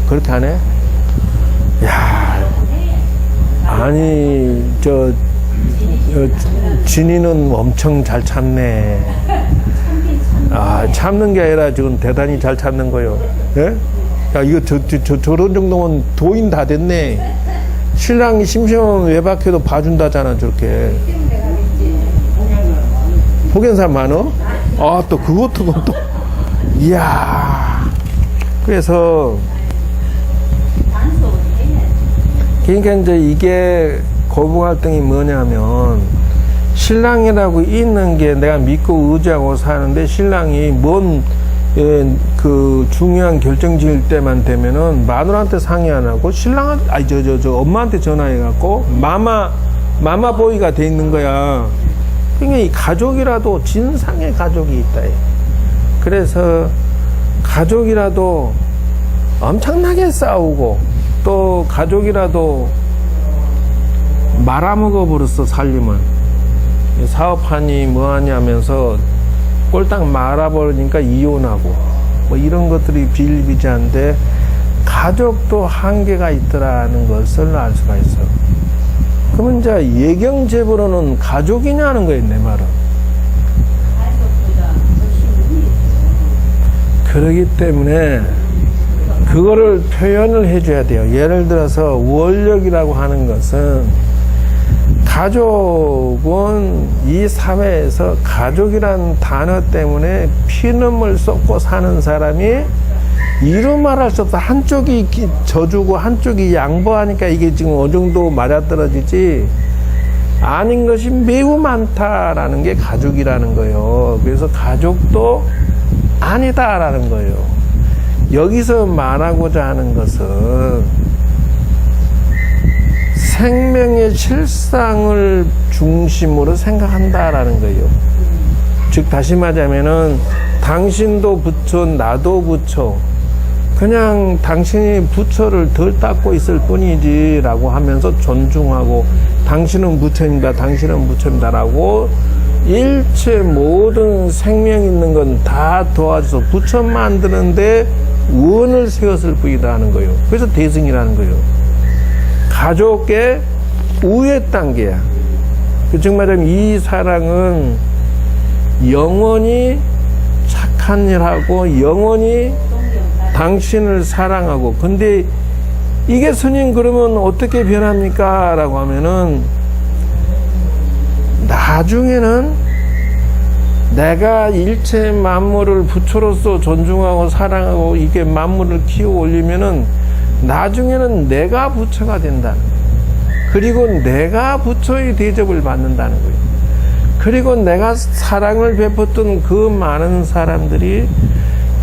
그렇게 안 해? 야, 아니 진이는 엄청 잘 참네. 아, 참는 게 아니라 지금 대단히 잘 참는 거요. 예? 야, 이거 저런 정도면 도인 다 됐네. 신랑이 심심하면 외박해도 봐준다잖아, 저렇게. 보겐 사람 많어? 아, 또 그것도 또. 이야. 그래서, 그러니까 이제 이게 거부 갈등이 뭐냐면, 신랑이라고 있는 게 내가 믿고 의지하고 사는데, 신랑이 그 중요한 결정 지을 때만 되면은 마누라한테 상의 안 하고 신랑한테, 엄마한테 전화해갖고 마마 보이가 돼 있는 거야. 그러니까 이 가족이라도 진상의 가족이 있다. 그래서 가족이라도 엄청나게 싸우고 또 가족이라도 말아먹어 버렸어, 살림을. 사업하니 뭐하니 하면서 꼴딱 말아버리니까 이혼하고 뭐 이런 것들이 비일비재한데 가족도 한계가 있더라는 것을 알 수가 있어. 그러면 이제 예경제부로는 가족이냐는 거예요, 내 말은. 그러기 때문에 그거를 표현을 해줘야 돼요. 예를 들어서 원력이라고 하는 것은 가족은 이 사회에서 가족이란 단어 때문에 피눈물 쏟고 사는 사람이 이루 말할 수 없다. 한쪽이 져주고 한쪽이 양보하니까 이게 지금 어느 정도 맞아떨어지지 아닌 것이 매우 많다라는 게 가족이라는 거예요. 그래서 가족도 아니다라는 거예요. 여기서 말하고자 하는 것은 생명의 실상을 중심으로 생각한다라는 거예요. 즉 다시 말하자면은 당신도 부처, 나도 부처. 그냥 당신이 부처를 덜 닦고 있을 뿐이지라고 하면서 존중하고 당신은 부처입니다. 당신은 부처입니다라고 일체 모든 생명 있는 건 다 도와줘서 부처 만드는데 원을 세웠을 뿐이라는 거예요. 그래서 대승이라는 거예요. 가족의 우회 단계야. 즉 말하면 이 사랑은 영원히 착한 일하고 영원히 당신을 사랑하고. 근데 이게 스님 그러면 어떻게 변합니까? 라고 하면은 나중에는 내가 일체 만물을 부처로서 존중하고 사랑하고 이게 만물을 키워 올리면은 나중에는 내가 부처가 된다는 거예요. 그리고 내가 부처의 대접을 받는다는 거예요. 그리고 내가 사랑을 베풀었던 그 많은 사람들이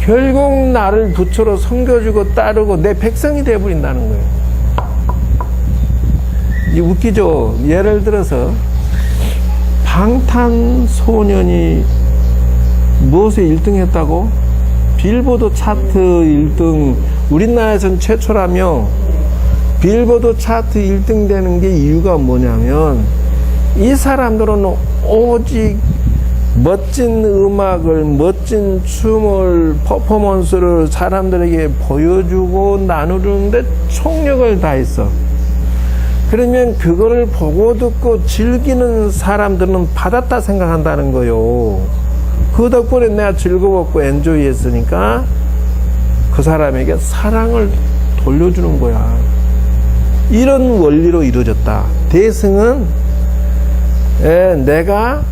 결국 나를 부처로 섬겨주고 따르고 내 백성이 되어버린다는 거예요. 이 웃기죠? 예를 들어서 방탄소년이 무엇에 1등 했다고? 빌보드 차트 1등, 우리나라에선 최초라며. 빌보드 차트 1등 되는 게 이유가 뭐냐면 이 사람들은 오직 멋진 음악을, 멋진 춤을, 퍼포먼스를 사람들에게 보여주고 나누는데 총력을 다했어. 그러면 그거를 보고 듣고 즐기는 사람들은 받았다 생각한다는 거요. 그 덕분에 내가 즐거웠고 엔조이 했으니까 그 사람에게 사랑을 돌려주는 거야. 이런 원리로 이루어졌다. 대승은 내가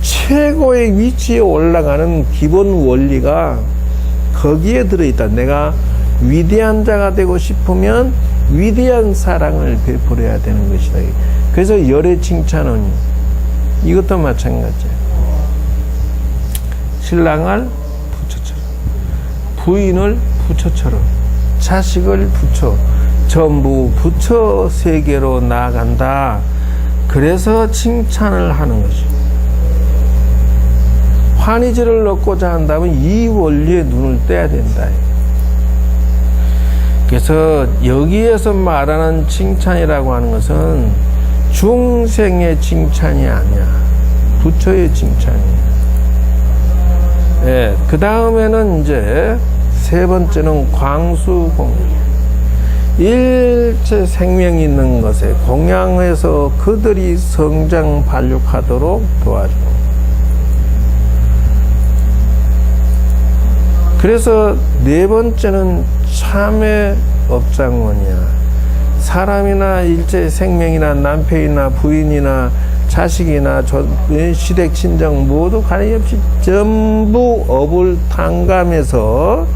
최고의 위치에 올라가는 기본 원리가 거기에 들어있다. 내가 위대한 자가 되고 싶으면 위대한 사랑을 베풀어야 되는 것이다. 그래서 열의 칭찬은 이것도 마찬가지야. 신랑을 부처처럼, 부인을 부처처럼, 자식을 부처, 전부 부처 세계로 나아간다. 그래서 칭찬을 하는 것이. 환희지를 넣고자 한다면 이 원리에 눈을 떼야 된다. 그래서 여기에서 말하는 칭찬이라고 하는 것은 중생의 칭찬이 아니야. 부처의 칭찬이야. 예, 그 다음에는 이제 세 번째는 광수공양. 일체 생명이 있는 것에 공양해서 그들이 성장 발육하도록 도와줘. 그래서 네 번째는 참회 업장원이야. 사람이나 일체 생명이나 남편이나 부인이나 자식이나 시댁 친정 모두 가리 없이 전부 업을 탕감해서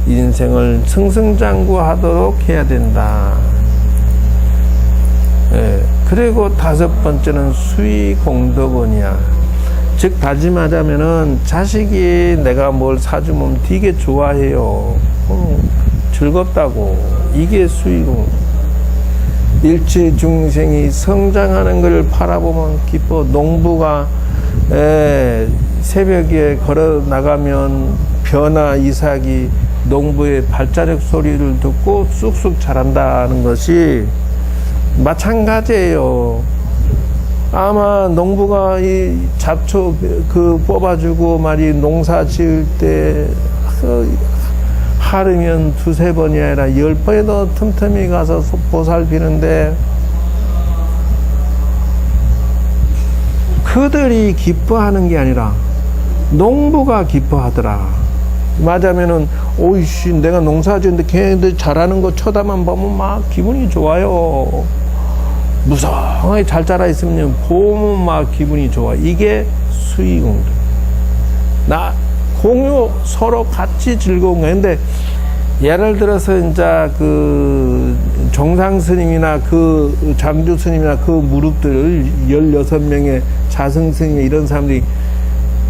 인생을 승승장구하도록 해야 된다. 예. 그리고 다섯 번째는 수의공덕원이야. 즉 다짐하자면은 자식이 내가 뭘 사주면 되게 좋아해요. 즐겁다고. 이게 수의공. 일체 중생이 성장하는 걸 바라보면 기뻐. 농부가 새벽에 걸어 나가면 벼나 이삭이 농부의 발자국 소리를 듣고 쑥쑥 자란다는 것이 마찬가지예요. 아마 농부가 이 잡초 뽑아주고 말이 농사 지을 때 하루면 두세 번이 아니라 10번에도 틈틈이 가서 보살피는데 그들이 기뻐하는 게 아니라 농부가 기뻐하더라. 맞으면은 오이씨 내가 농사 지었는데 걔네들 잘하는 거 쳐다만 보면 막 기분이 좋아요. 무성하게 잘 자라 있으면 보면 막 기분이 좋아. 이게 수의공덕. 나 공유 서로 같이 즐거운 거야. 근데 예를 들어서 이제 그 정상 스님이나 그 장주 스님이나 그 무릎들 16명의 자승 스님 이런 사람들이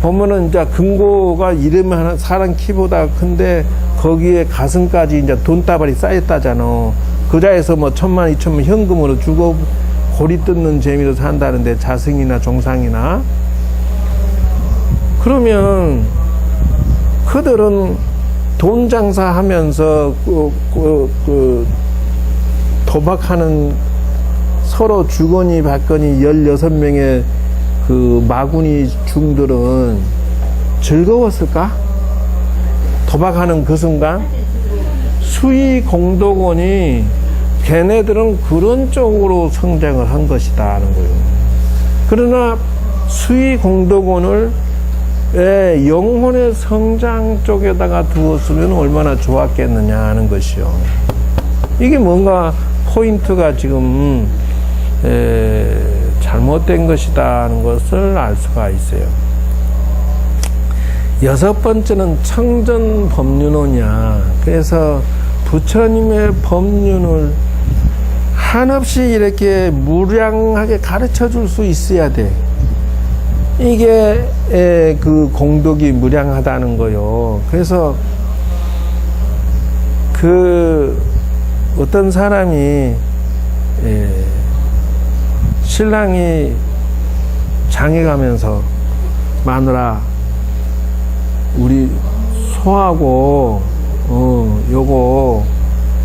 보면은 이제 금고가 이름 하나 사람 키보다 큰데 거기에 가슴까지 이제 돈다발이 쌓였다잖아. 그 자에서 뭐 1,000만, 2,000만 현금으로 주고 고리 뜯는 재미로 산다는데 자승이나 정상이나. 그러면 그들은 돈 장사하면서 도박하는 서로 주거니 받거니 16명의 그 마구니 중들은 즐거웠을까? 도박하는 그 순간? 수의공덕원이 걔네들은 그런 쪽으로 성장을 한 것이다 하는 거예요. 그러나 수의공덕원을 영혼의 성장 쪽에다가 두었으면 얼마나 좋았겠느냐 하는 것이요. 이게 뭔가 포인트가 지금 잘못된 것이다 하는 것을 알 수가 있어요. 여섯 번째는 청전법륜원이야. 그래서 부처님의 법륜을 한없이 이렇게 무량하게 가르쳐 줄 수 있어야 돼. 이게 그 공덕이 무량하다는 거요. 그래서 그 어떤 사람이 신랑이 장에 가면서 마누라 우리 소하고 요거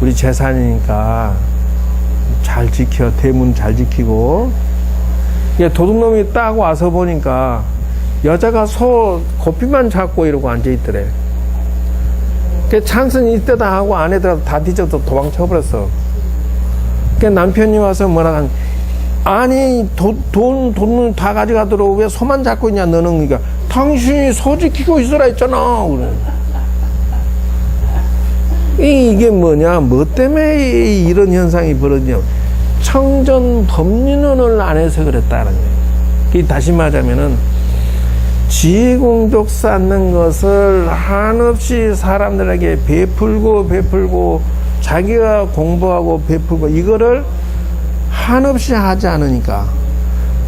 우리 재산이니까 잘 지켜. 대문 잘 지키고. 도둑놈이 딱 와서 보니까 여자가 소 고삐만 잡고 이러고 앉아있더래. 찬스는 이때다 하고 안에 들어가서 다 뒤져서 도망쳐버렸어. 남편이 와서 뭐라 하니, 아니 돈을 다 가져가도록 왜 소만 잡고 있냐 너는. 그러니까 당신이 소 지키고 있으라 했잖아. 그래. 이게 뭐냐, 뭐 때문에 이런 현상이 벌어지냐. 청전법륜원을 안 해서 그랬다는 거예요. 다시 말하면은 지혜공덕 쌓는 것을 한없이 사람들에게 베풀고 자기가 공부하고 베풀고 이거를 한없이 하지 않으니까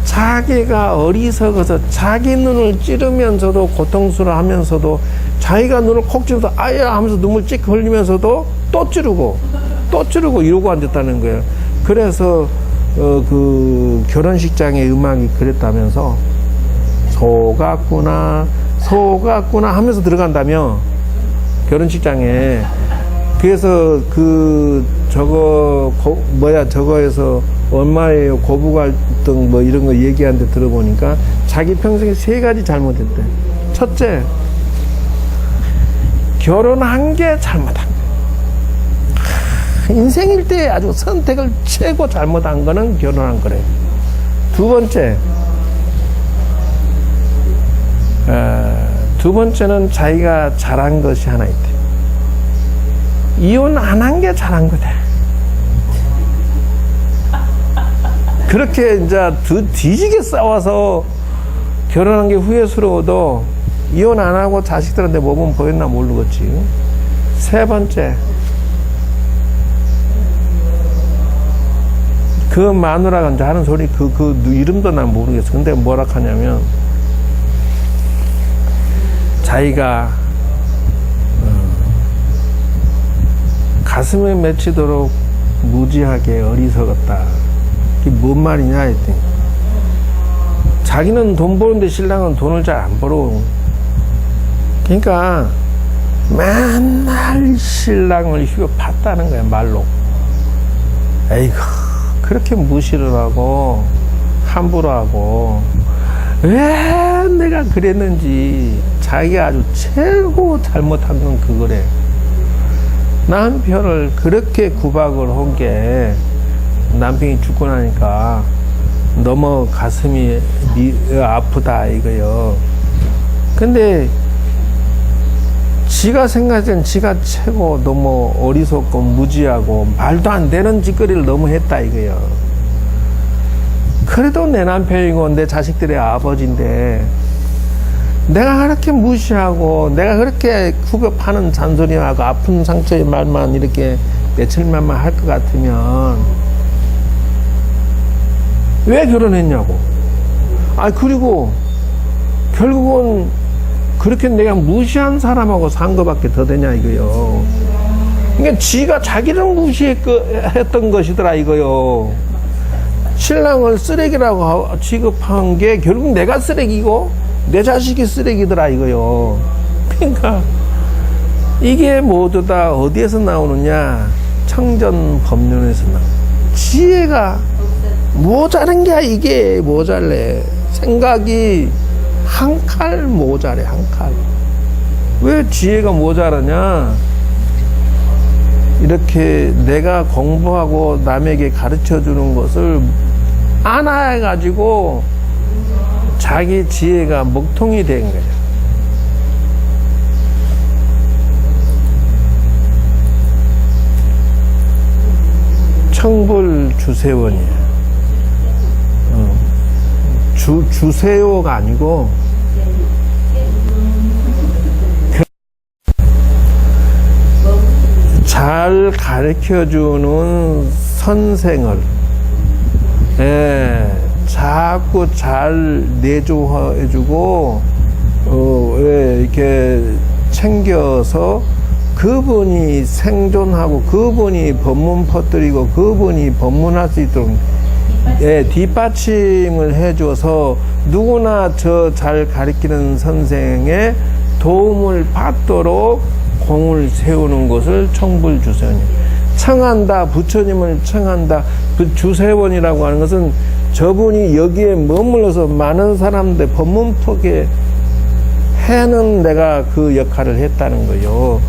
자기가 어리석어서 자기 눈을 찌르면서도 고통스러워 하면서도 자기가 눈을 콕 찌르면서 아야 하면서 눈물 찍 흘리면서도 또 찌르고 이러고 앉았다는 거예요. 그래서 그 결혼식장의 음악이 그랬다면서 속았구나 하면서 들어간다며 결혼식장에. 그래서 저거에서 얼마예요 고부 갈등 뭐 이런 거 얘기하는데 들어보니까 자기 평생에 3가지 잘못했대. 첫째, 결혼한 게 잘못한 거야. 인생일 때 아주 선택을 최고 잘못한 거는 결혼한 거래. 두 번째, 두 번째는 자기가 잘한 것이 하나 있대. 이혼 안 한 게 잘한 거다. 그렇게 이제 뒤지게 싸워서 결혼한 게 후회스러워도 이혼 안 하고 자식들한테 몸은 보였나 모르겠지. 세 번째, 그 마누라가 이제 하는 소리, 그 이름도 난 모르겠어. 근데 뭐라 하냐면, 자기가, 가슴에 맺히도록 무지하게 어리석었다. 이게 뭔 말이냐 했더니, 자기는 돈 버는데 신랑은 돈을 잘 안 벌어. 그러니까, 맨날 신랑을 휘어봤다는 거야, 말로. 에이구, 그렇게 무시를 하고 함부로 하고 왜 내가 그랬는지 자기가 아주 최고 잘못한 건 그거래. 남편을 그렇게 구박을 한 게 남편이 죽고 나니까 너무 가슴이 아프다 이거요. 근데 지가 생각엔 지가 최고 너무 어리석고 무지하고 말도 안 되는 짓거리를 너무 했다 이거요. 그래도 내 남편이고 내 자식들의 아버지인데 내가 그렇게 무시하고 내가 그렇게 후벼파는 잔소리하고 아픈 상처의 말만 이렇게 며칠만만 할 것 같으면 왜 결혼했냐고. 그리고 결국은 그렇게 내가 무시한 사람하고 산 거밖에 더 되냐 이거요. 그러니까 지가 자기를 무시했던 것이더라 이거요. 신랑을 쓰레기라고 취급한 게 결국 내가 쓰레기고 내 자식이 쓰레기더라 이거요. 그러니까 이게 모두 다 어디에서 나오느냐? 청전법륜에서 나오는. 지혜가 모자란 게 이게 모자래. 생각이 한 칼 모자래, 한 칼. 왜 지혜가 모자라냐? 이렇게 내가 공부하고 남에게 가르쳐 주는 것을 안 해가지고 자기 지혜가 먹통이 된 거야. 청불 주세원이야. 주세요가 아니고 잘 가르쳐주는 선생을 자꾸 잘 내조해주고 이렇게 챙겨서 그분이 생존하고 그분이 법문 퍼뜨리고 그분이 법문할 수 있도록 뒷받침을 해줘서 누구나 저 잘 가르치는 선생의 도움을 받도록 공을 세우는 것을 청불주세원이에요. 청한다, 부처님을 청한다. 주세원이라고 하는 것은 저분이 여기에 머물러서 많은 사람들 법문 포게 해는 내가 그 역할을 했다는 거예요.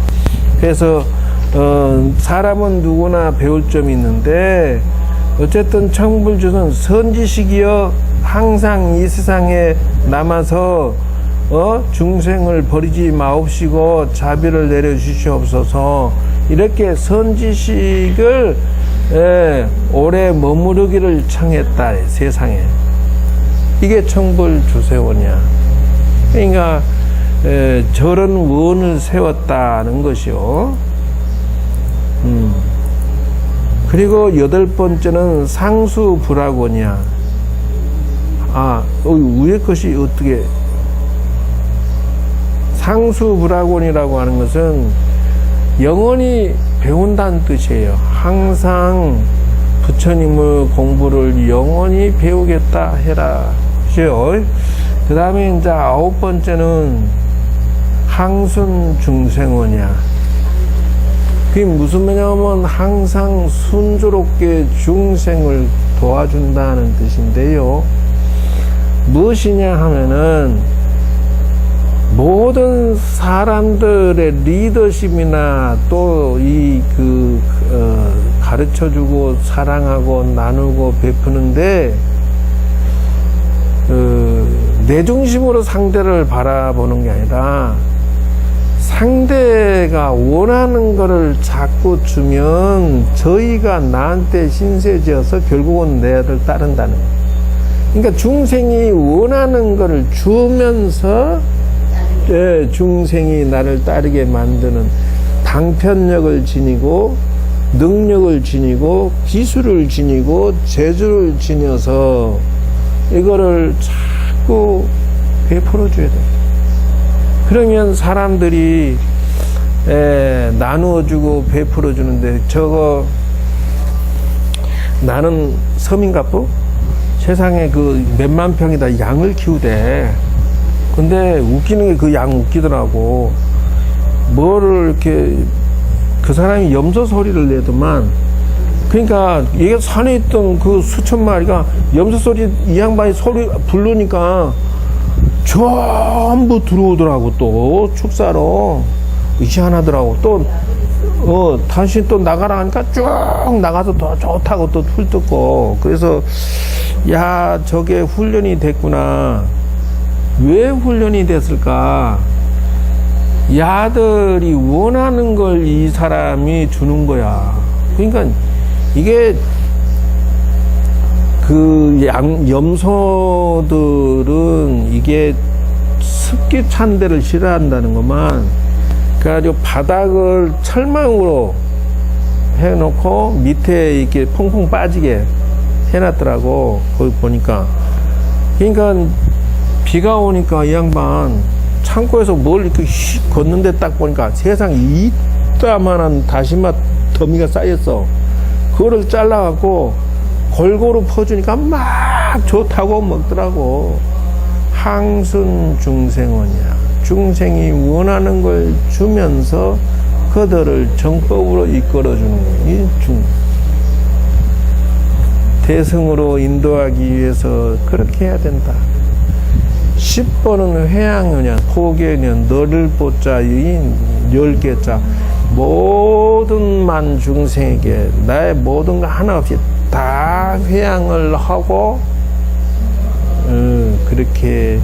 그래서 사람은 누구나 배울 점이 있는데 어쨌든 청불주는 선지식이여 항상 이 세상에 남아서 중생을 버리지 마옵시고 자비를 내려주시옵소서. 이렇게 선지식을 오래 머무르기를 청했다 세상에. 이게 청불주세원이야. 그러니까 저런 원을 세웠다는 것이요. 그리고 여덟 번째는 상수불학원이야. 위에 것이 어떻게 상수불학원이라고 하는 것은 영원히 배운다는 뜻이에요. 항상 부처님의 공부를 영원히 배우겠다 해라. 그 다음에 이제 아홉 번째는 항순중생원이야. 그게 무슨 말이냐면 항상 순조롭게 중생을 도와준다는 뜻인데요. 무엇이냐 하면은 모든 사람들의 리더십이나 또 가르쳐주고 사랑하고 나누고 베푸는데 내 중심으로 상대를 바라보는 게 아니라 상대가 원하는 거를 자꾸 주면 저희가 나한테 신세지어서 결국은 내 아들 따른다는 거예요. 그러니까 중생이 원하는 거를 주면서 중생이 나를 따르게 만드는 당편력을 지니고 능력을 지니고 기술을 지니고 재주를 지녀서 이거를 자꾸 베풀어 줘야 돼. 그러면 사람들이 나누어 주고 베풀어 주는데 저거 나는 서민갑부 세상에 그 몇만 평이다 양을 키우대. 근데 웃기는 게 그 양 웃기더라고. 뭐를 이렇게 그 사람이 염소 소리를 내더만, 그러니까 얘가 산에 있던 그 수천 마리가 염소 소리 이 양반이 소리 부르니까 전부 들어오더라고. 또 축사로 희한하더라고. 또 당신 또 나가라 하니까 쭉 나가서 더 좋다고 또 훑듣고. 그래서 야 저게 훈련이 됐구나. 왜 훈련이 됐을까? 야들이 원하는 걸 이 사람이 주는 거야. 그러니까 이게 그 염소들은 이게 습기 찬 데를 싫어한다는 것만. 그래가지고 바닥을 철망으로 해놓고 밑에 이렇게 퐁퐁 빠지게 해놨더라고. 거기 보니까. 그러니까 비가 오니까 이 양반 창고에서 뭘 이렇게 휙 걷는데 딱 보니까 세상 이따만한 다시마 더미가 쌓였어. 그거를 잘라갖고 골고루 퍼주니까 막 좋다고 먹더라고. 항순 중생원이야. 중생이 원하는 걸 주면서 그들을 정법으로 이끌어주는 거야. 대승으로 인도하기 위해서 그렇게 해야 된다. 10번은 회양이냐, 포개냐, 너를 보자인 10개자. 모든 만 중생에게 나의 모든 거 하나 없이 다 회양을 하고, 그렇게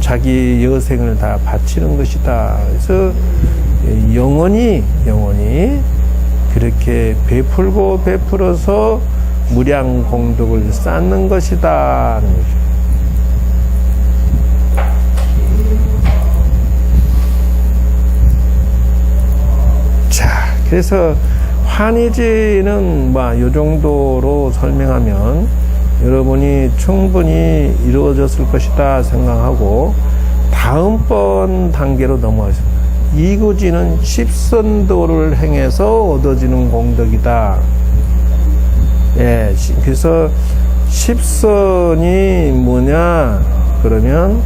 자기 여생을 다 바치는 것이다. 그래서 영원히 그렇게 베풀고 베풀어서 무량 공덕을 쌓는 것이다 하는 거죠. 자, 그래서 환희지는 요 정도로 설명하면 여러분이 충분히 이루어졌을 것이다 생각하고 다음번 단계로 넘어가겠습니다. 이구지는 십선도를 행해서 얻어지는 공덕이다. 예, 그래서 십선이 뭐냐 그러면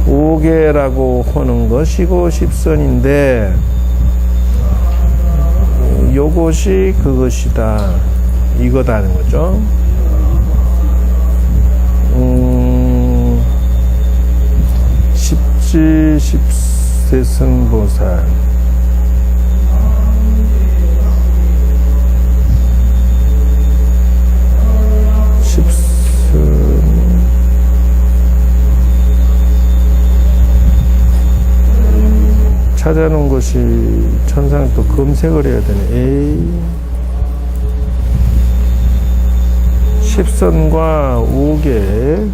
5개라고 하는 것이고 십선인데 요것이 그것이다 이거다는 거죠. 십지 십세승보살 십선 찾아놓은 것이 천상 또 검색을 해야 되네. 에이. 십선과 5개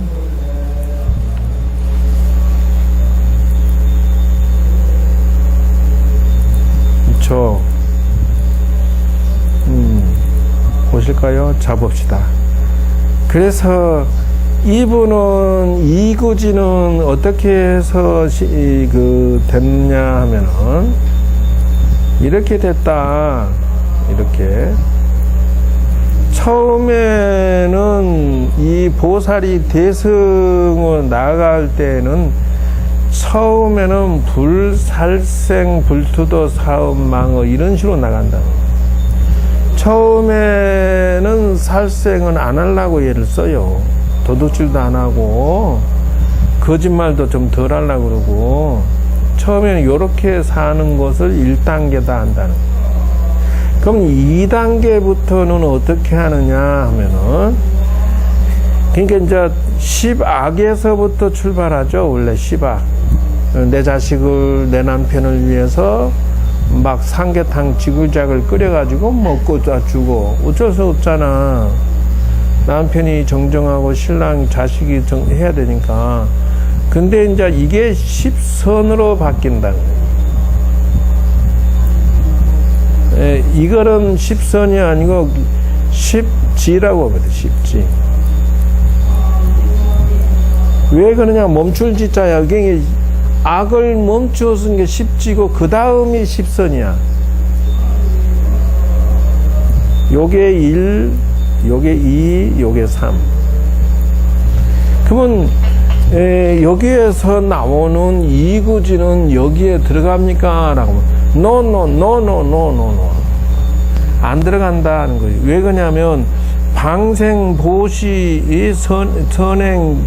그쵸. 보실까요? 잡읍시다. 그래서 이분은 이구지는 어떻게 해서 됐냐 하면은 이렇게 됐다. 이렇게 처음에는 이 보살이 대승을 나아갈 때는 처음에는 불살생 불투도 사업망어 이런 식으로 나간다. 처음에는 살생은 안 하려고 얘를 써요. 도둑질도 안 하고 거짓말도 좀 덜 하려고 그러고 처음에는 이렇게 사는 것을 1단계다 한다는 거예요. 그럼 2단계부터는 어떻게 하느냐 하면은 그러니까 이제 10악에서부터 출발하죠. 원래 10악. 내 자식을, 내 남편을 위해서 막 삼계탕 지글자글 끓여가지고 먹고 주고. 어쩔 수 없잖아. 남편이 정정하고 신랑 자식이 해야 되니까. 근데 이제 이게 10선으로 바뀐다는 거예요. 이거는 10선이 아니고 10지라고 하거든. 10지. 왜 그러냐? 멈출 지자야. 이게 악을 멈추어 쓴 게 10지고 그 다음이 10선이야. 요게 1, 요게 2, 요게 3. 그러면 여기에서 나오는 이구지는 여기에 들어갑니까? 라고 하면 No. 안 들어간다는 거예요. 왜 그러냐면 방생보시, 이 선행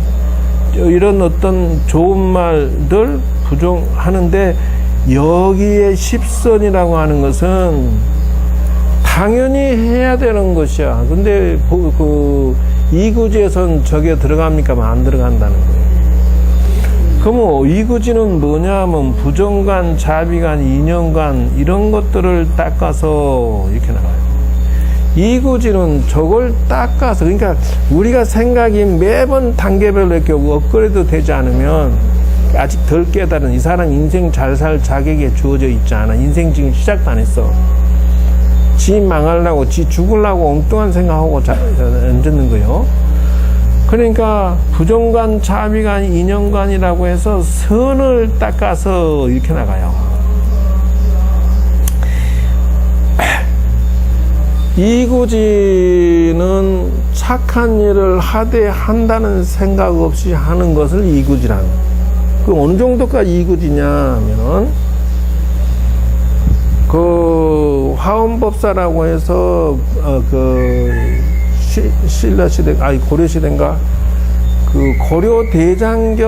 이런 어떤 좋은 말들 부정하는데 여기에 10선이라고 하는 것은 당연히 해야 되는 것이야. 근데 그 이구지에선 저게 들어갑니까? 안 들어간다는 거예요. 그럼 이구지는 뭐냐면 부정관, 자비관, 인연관 이런 것들을 닦아서 이렇게 나가요. 이구지는 저걸 닦아서, 그러니까 우리가 생각이 매번 단계별로 이렇게 업그레이드 되지 않으면 아직 덜 깨달은, 이 사람 인생 잘 살 자격에 주어져 있지 않아. 인생 지금 시작도 안 했어. 지 망하려고, 지 죽으려고 엉뚱한 생각하고 앉았는 거예요. 그러니까 부정관, 자비관, 인연관이라고 해서 선을 닦아서 이렇게 나가요. 이구지는 착한 일을 하되 한다는 생각 없이 하는 것을 이구지라는. 그 어느 정도까지 이구지냐면은 그 화엄법사라고 해서 신라 시대, 고려 시대인가? 그 고려 대장경을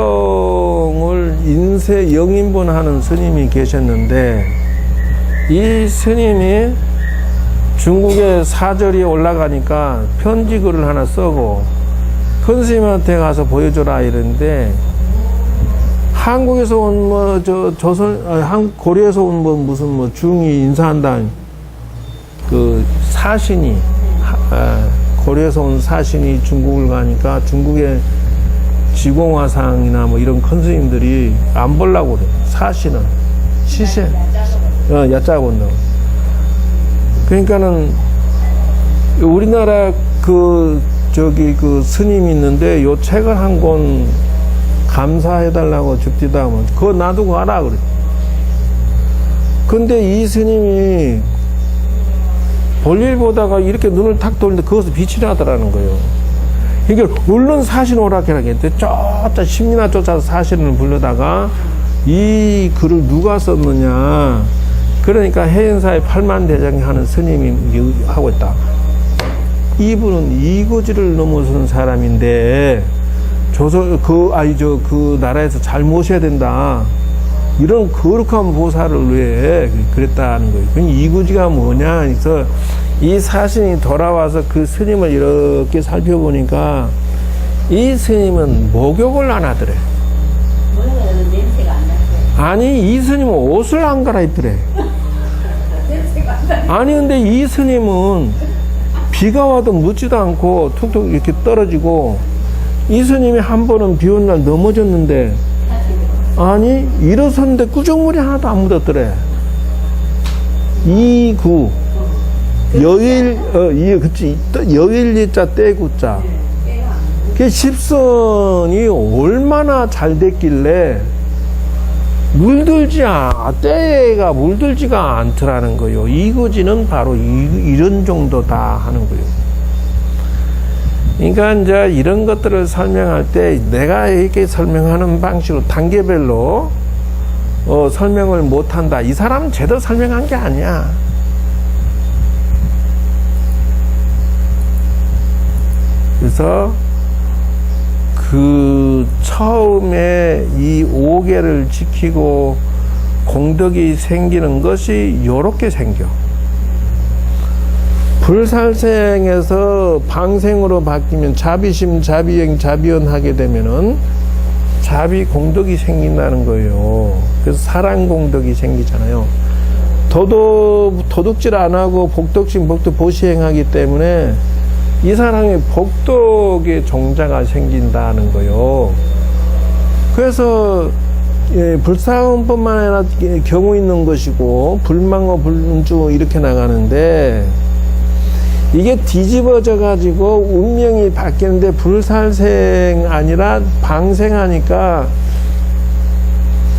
인쇄 영인본 하는 스님이 계셨는데, 이 스님이 중국에 사절이 올라가니까 편지글을 하나 쓰고 큰 스님한테 가서 보여줘라 이랬는데, 한국에서 온 고려에서 온 무슨 중이 인사한다. 그 사신이, 고려에서 온 사신이 중국을 가니까 중국의 지공화상이나 이런 큰 스님들이 안 보려고 그래. 사신은 시세, 야자고 온다고. 그러니까는 우리나라 그 스님이 있는데 요 책을 한 권 감사해달라고 죽지도 하면 그거 놔두고 가라 그래. 근데 이 스님이 볼일 보다가 이렇게 눈을 탁 돌리는데 거기서 빛이 나더라는 거예요. 그러니까 얼른 사신 오락해라고 했는데 쫓아 10리나 쫓아서 사신을 부르다가 이 글을 누가 썼느냐. 그러니까 해인사의 팔만대장이 하는 스님이 하고 있다. 이분은 이구지를 넘어서는 사람인데 그 나라에서 잘 모셔야 된다. 이런 거룩한 보살을 왜 그랬다는 거예요. 그 이구지가 뭐냐. 그래서 이 사신이 돌아와서 그 스님을 이렇게 살펴보니까 이 스님은 목욕을 안 하더래. 아니, 이 스님은 옷을 안 갈아입더래. 아니, 근데 이 스님은 비가 와도 묻지도 않고 툭툭 이렇게 떨어지고, 이 스님이 한 번은 비 온 날 넘어졌는데, 아니, 일어섰는데 꾸정물이 하나도 안 묻었더래. 이구. 여일리자 떼구자. 그 10선이 얼마나 잘 됐길래 때가 물들지가 않더라는 거예요. 이구지는 바로 이런 정도다 하는 거예요. 그러니까 이제 이런 것들을 설명할 때 내가 이렇게 설명하는 방식으로 단계별로 설명을 못한다. 이 사람은 제대로 설명한 게 아니야. 그래서 그 처음에 이 5개를 지키고 공덕이 생기는 것이 요렇게 생겨. 불살생에서 방생으로 바뀌면 자비심, 자비행, 자비연 하게 되면은 자비 공덕이 생긴다는 거예요. 그래서 사랑 공덕이 생기잖아요. 도둑질 안 하고 복덕심, 복덕 보시행하기 때문에 이 사람의 복덕의 종자가 생긴다는 거예요. 그래서 불사운뿐만 아니라 경우 있는 것이고 불망어, 불운주 이렇게 나가는데 이게 뒤집어져 가지고 운명이 바뀌는데 불살생 아니라 방생하니까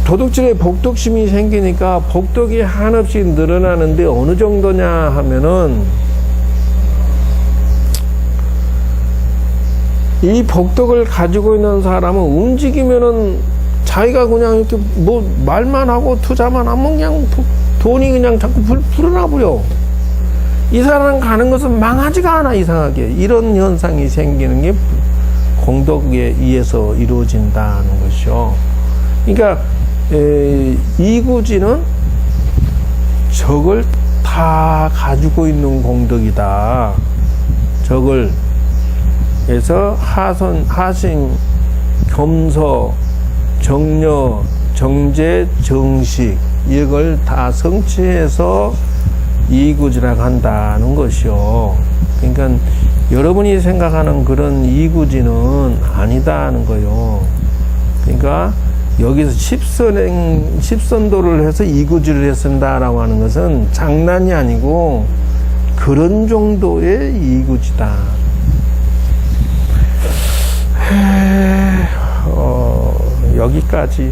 도둑질에 복덕심이 생기니까 복덕이 한없이 늘어나는데 어느 정도냐 하면은 이 복덕을 가지고 있는 사람은 움직이면은 자기가 그냥 이렇게 뭐 말만 하고 투자만 하면 그냥 돈이 그냥 자꾸 불어나 버려. 이 사람 가는 것은 망하지가 않아. 이상하게 이런 현상이 생기는 게 공덕에 의해서 이루어진다는 것이요. 그러니까 이구지는 저걸 다 가지고 있는 공덕이다. 저걸 해서 하신, 겸서, 정려, 정제, 정식 이걸 다 성취해서 이구지라고 한다는 것이요. 그러니까 여러분이 생각하는 그런 이구지는 아니다는 거요. 그러니까 여기서 십선도를 해서 이구지를 했습니다라고 하는 것은 장난이 아니고 그런 정도의 이구지다. 여기까지.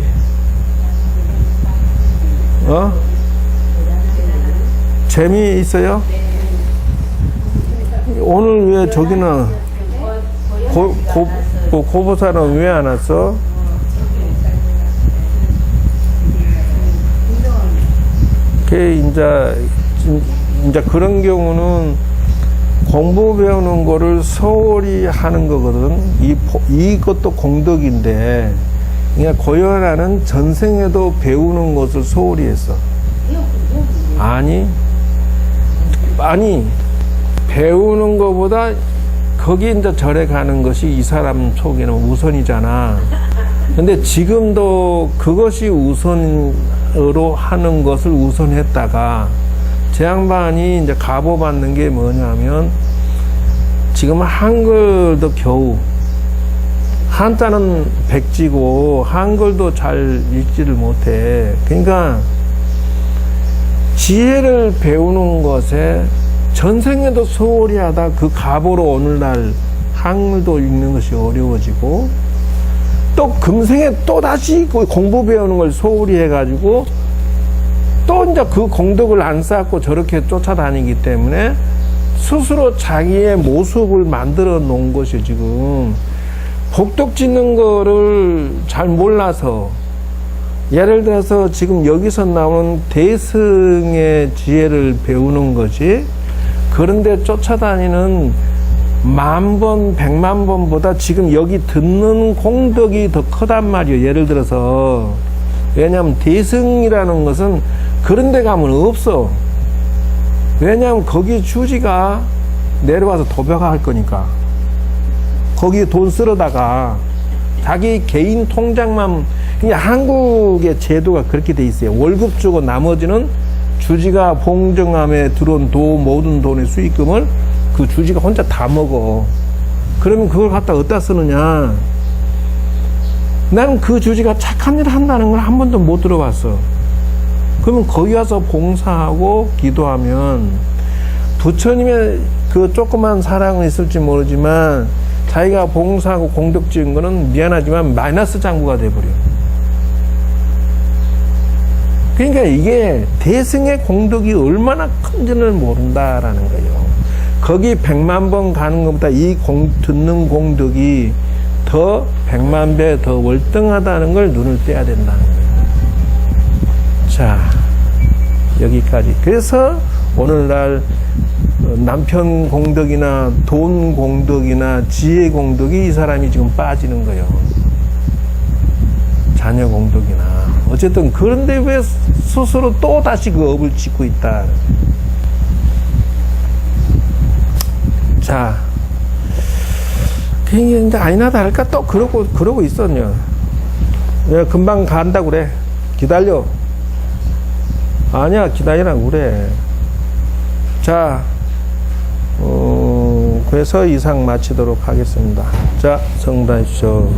재미있어요? 오늘 왜 저기는 고보사는 왜 안 왔어? 이제 그런 경우는 공부 배우는 거를 소홀히 하는 거거든. 이것도 공덕인데, 그러니까 고연하는 전생에도 배우는 것을 소홀히 했어. 아니, 배우는 것보다 거기 이제 절에 가는 것이 이 사람 속에는 우선이잖아. 근데 지금도 그것이 우선으로 하는 것을 우선했다가 제 양반이 이제 가보받는 게 뭐냐면 지금 한글도 겨우 한자는 백지고 한글도 잘 읽지를 못해. 그러니까 지혜를 배우는 것에 전생에도 소홀히 하다 그 가보로 오늘날 한글도 읽는 것이 어려워지고 또 금생에 또 다시 그 공부 배우는 걸 소홀히 해가지고 또 이제 그 공덕을 안 쌓고 저렇게 쫓아다니기 때문에 스스로 자기의 모습을 만들어 놓은 것이 지금 복덕 짓는 거를 잘 몰라서 예를 들어서 지금 여기서 나오는 대승의 지혜를 배우는 것이 그런데 쫓아다니는 10,000번, 1,000,000번보다 지금 여기 듣는 공덕이 더 크단 말이에요. 예를 들어서. 왜냐하면 대승이라는 것은 그런 데 가면 없어. 왜냐하면 거기 주지가 내려와서 도벽할 거니까. 거기에 돈 쓸어다가 자기 개인 통장만, 그냥 한국의 제도가 그렇게 돼 있어요. 월급 주고 나머지는 주지가 봉정함에 들어온 모든 돈의 수익금을 그 주지가 혼자 다 먹어. 그러면 그걸 갖다 어디다 쓰느냐? 나는 그 주지가 착한 일을 한다는 걸 한 번도 못 들어봤어. 그러면 거기 와서 봉사하고 기도하면 부처님의 그 조그만 사랑은 있을지 모르지만 자기가 봉사하고 공덕 지은 거는 미안하지만 마이너스 장부가 돼버려. 그러니까 이게 대승의 공덕이 얼마나 큰지를 모른다라는 거예요. 거기 1,000,000번 가는 것보다 듣는 공덕이 더 1,000,000배 더 월등하다는 걸 눈을 떼야 된다는 거예요. 자, 여기까지. 그래서 오늘날 남편 공덕이나 돈 공덕이나 지혜 공덕이 이 사람이 지금 빠지는 거예요. 자녀 공덕이나. 어쨌든 그런데 왜 스스로 또 다시 그 업을 짓고 있다. 자, 괜히 이제 아니나 다를까 또 그러고 있었냐. 내가 금방 간다고 그래. 기다려. 아니야, 기다리라고 그래. 자, 그래서 이상 마치도록 하겠습니다. 자, 성공하십시오.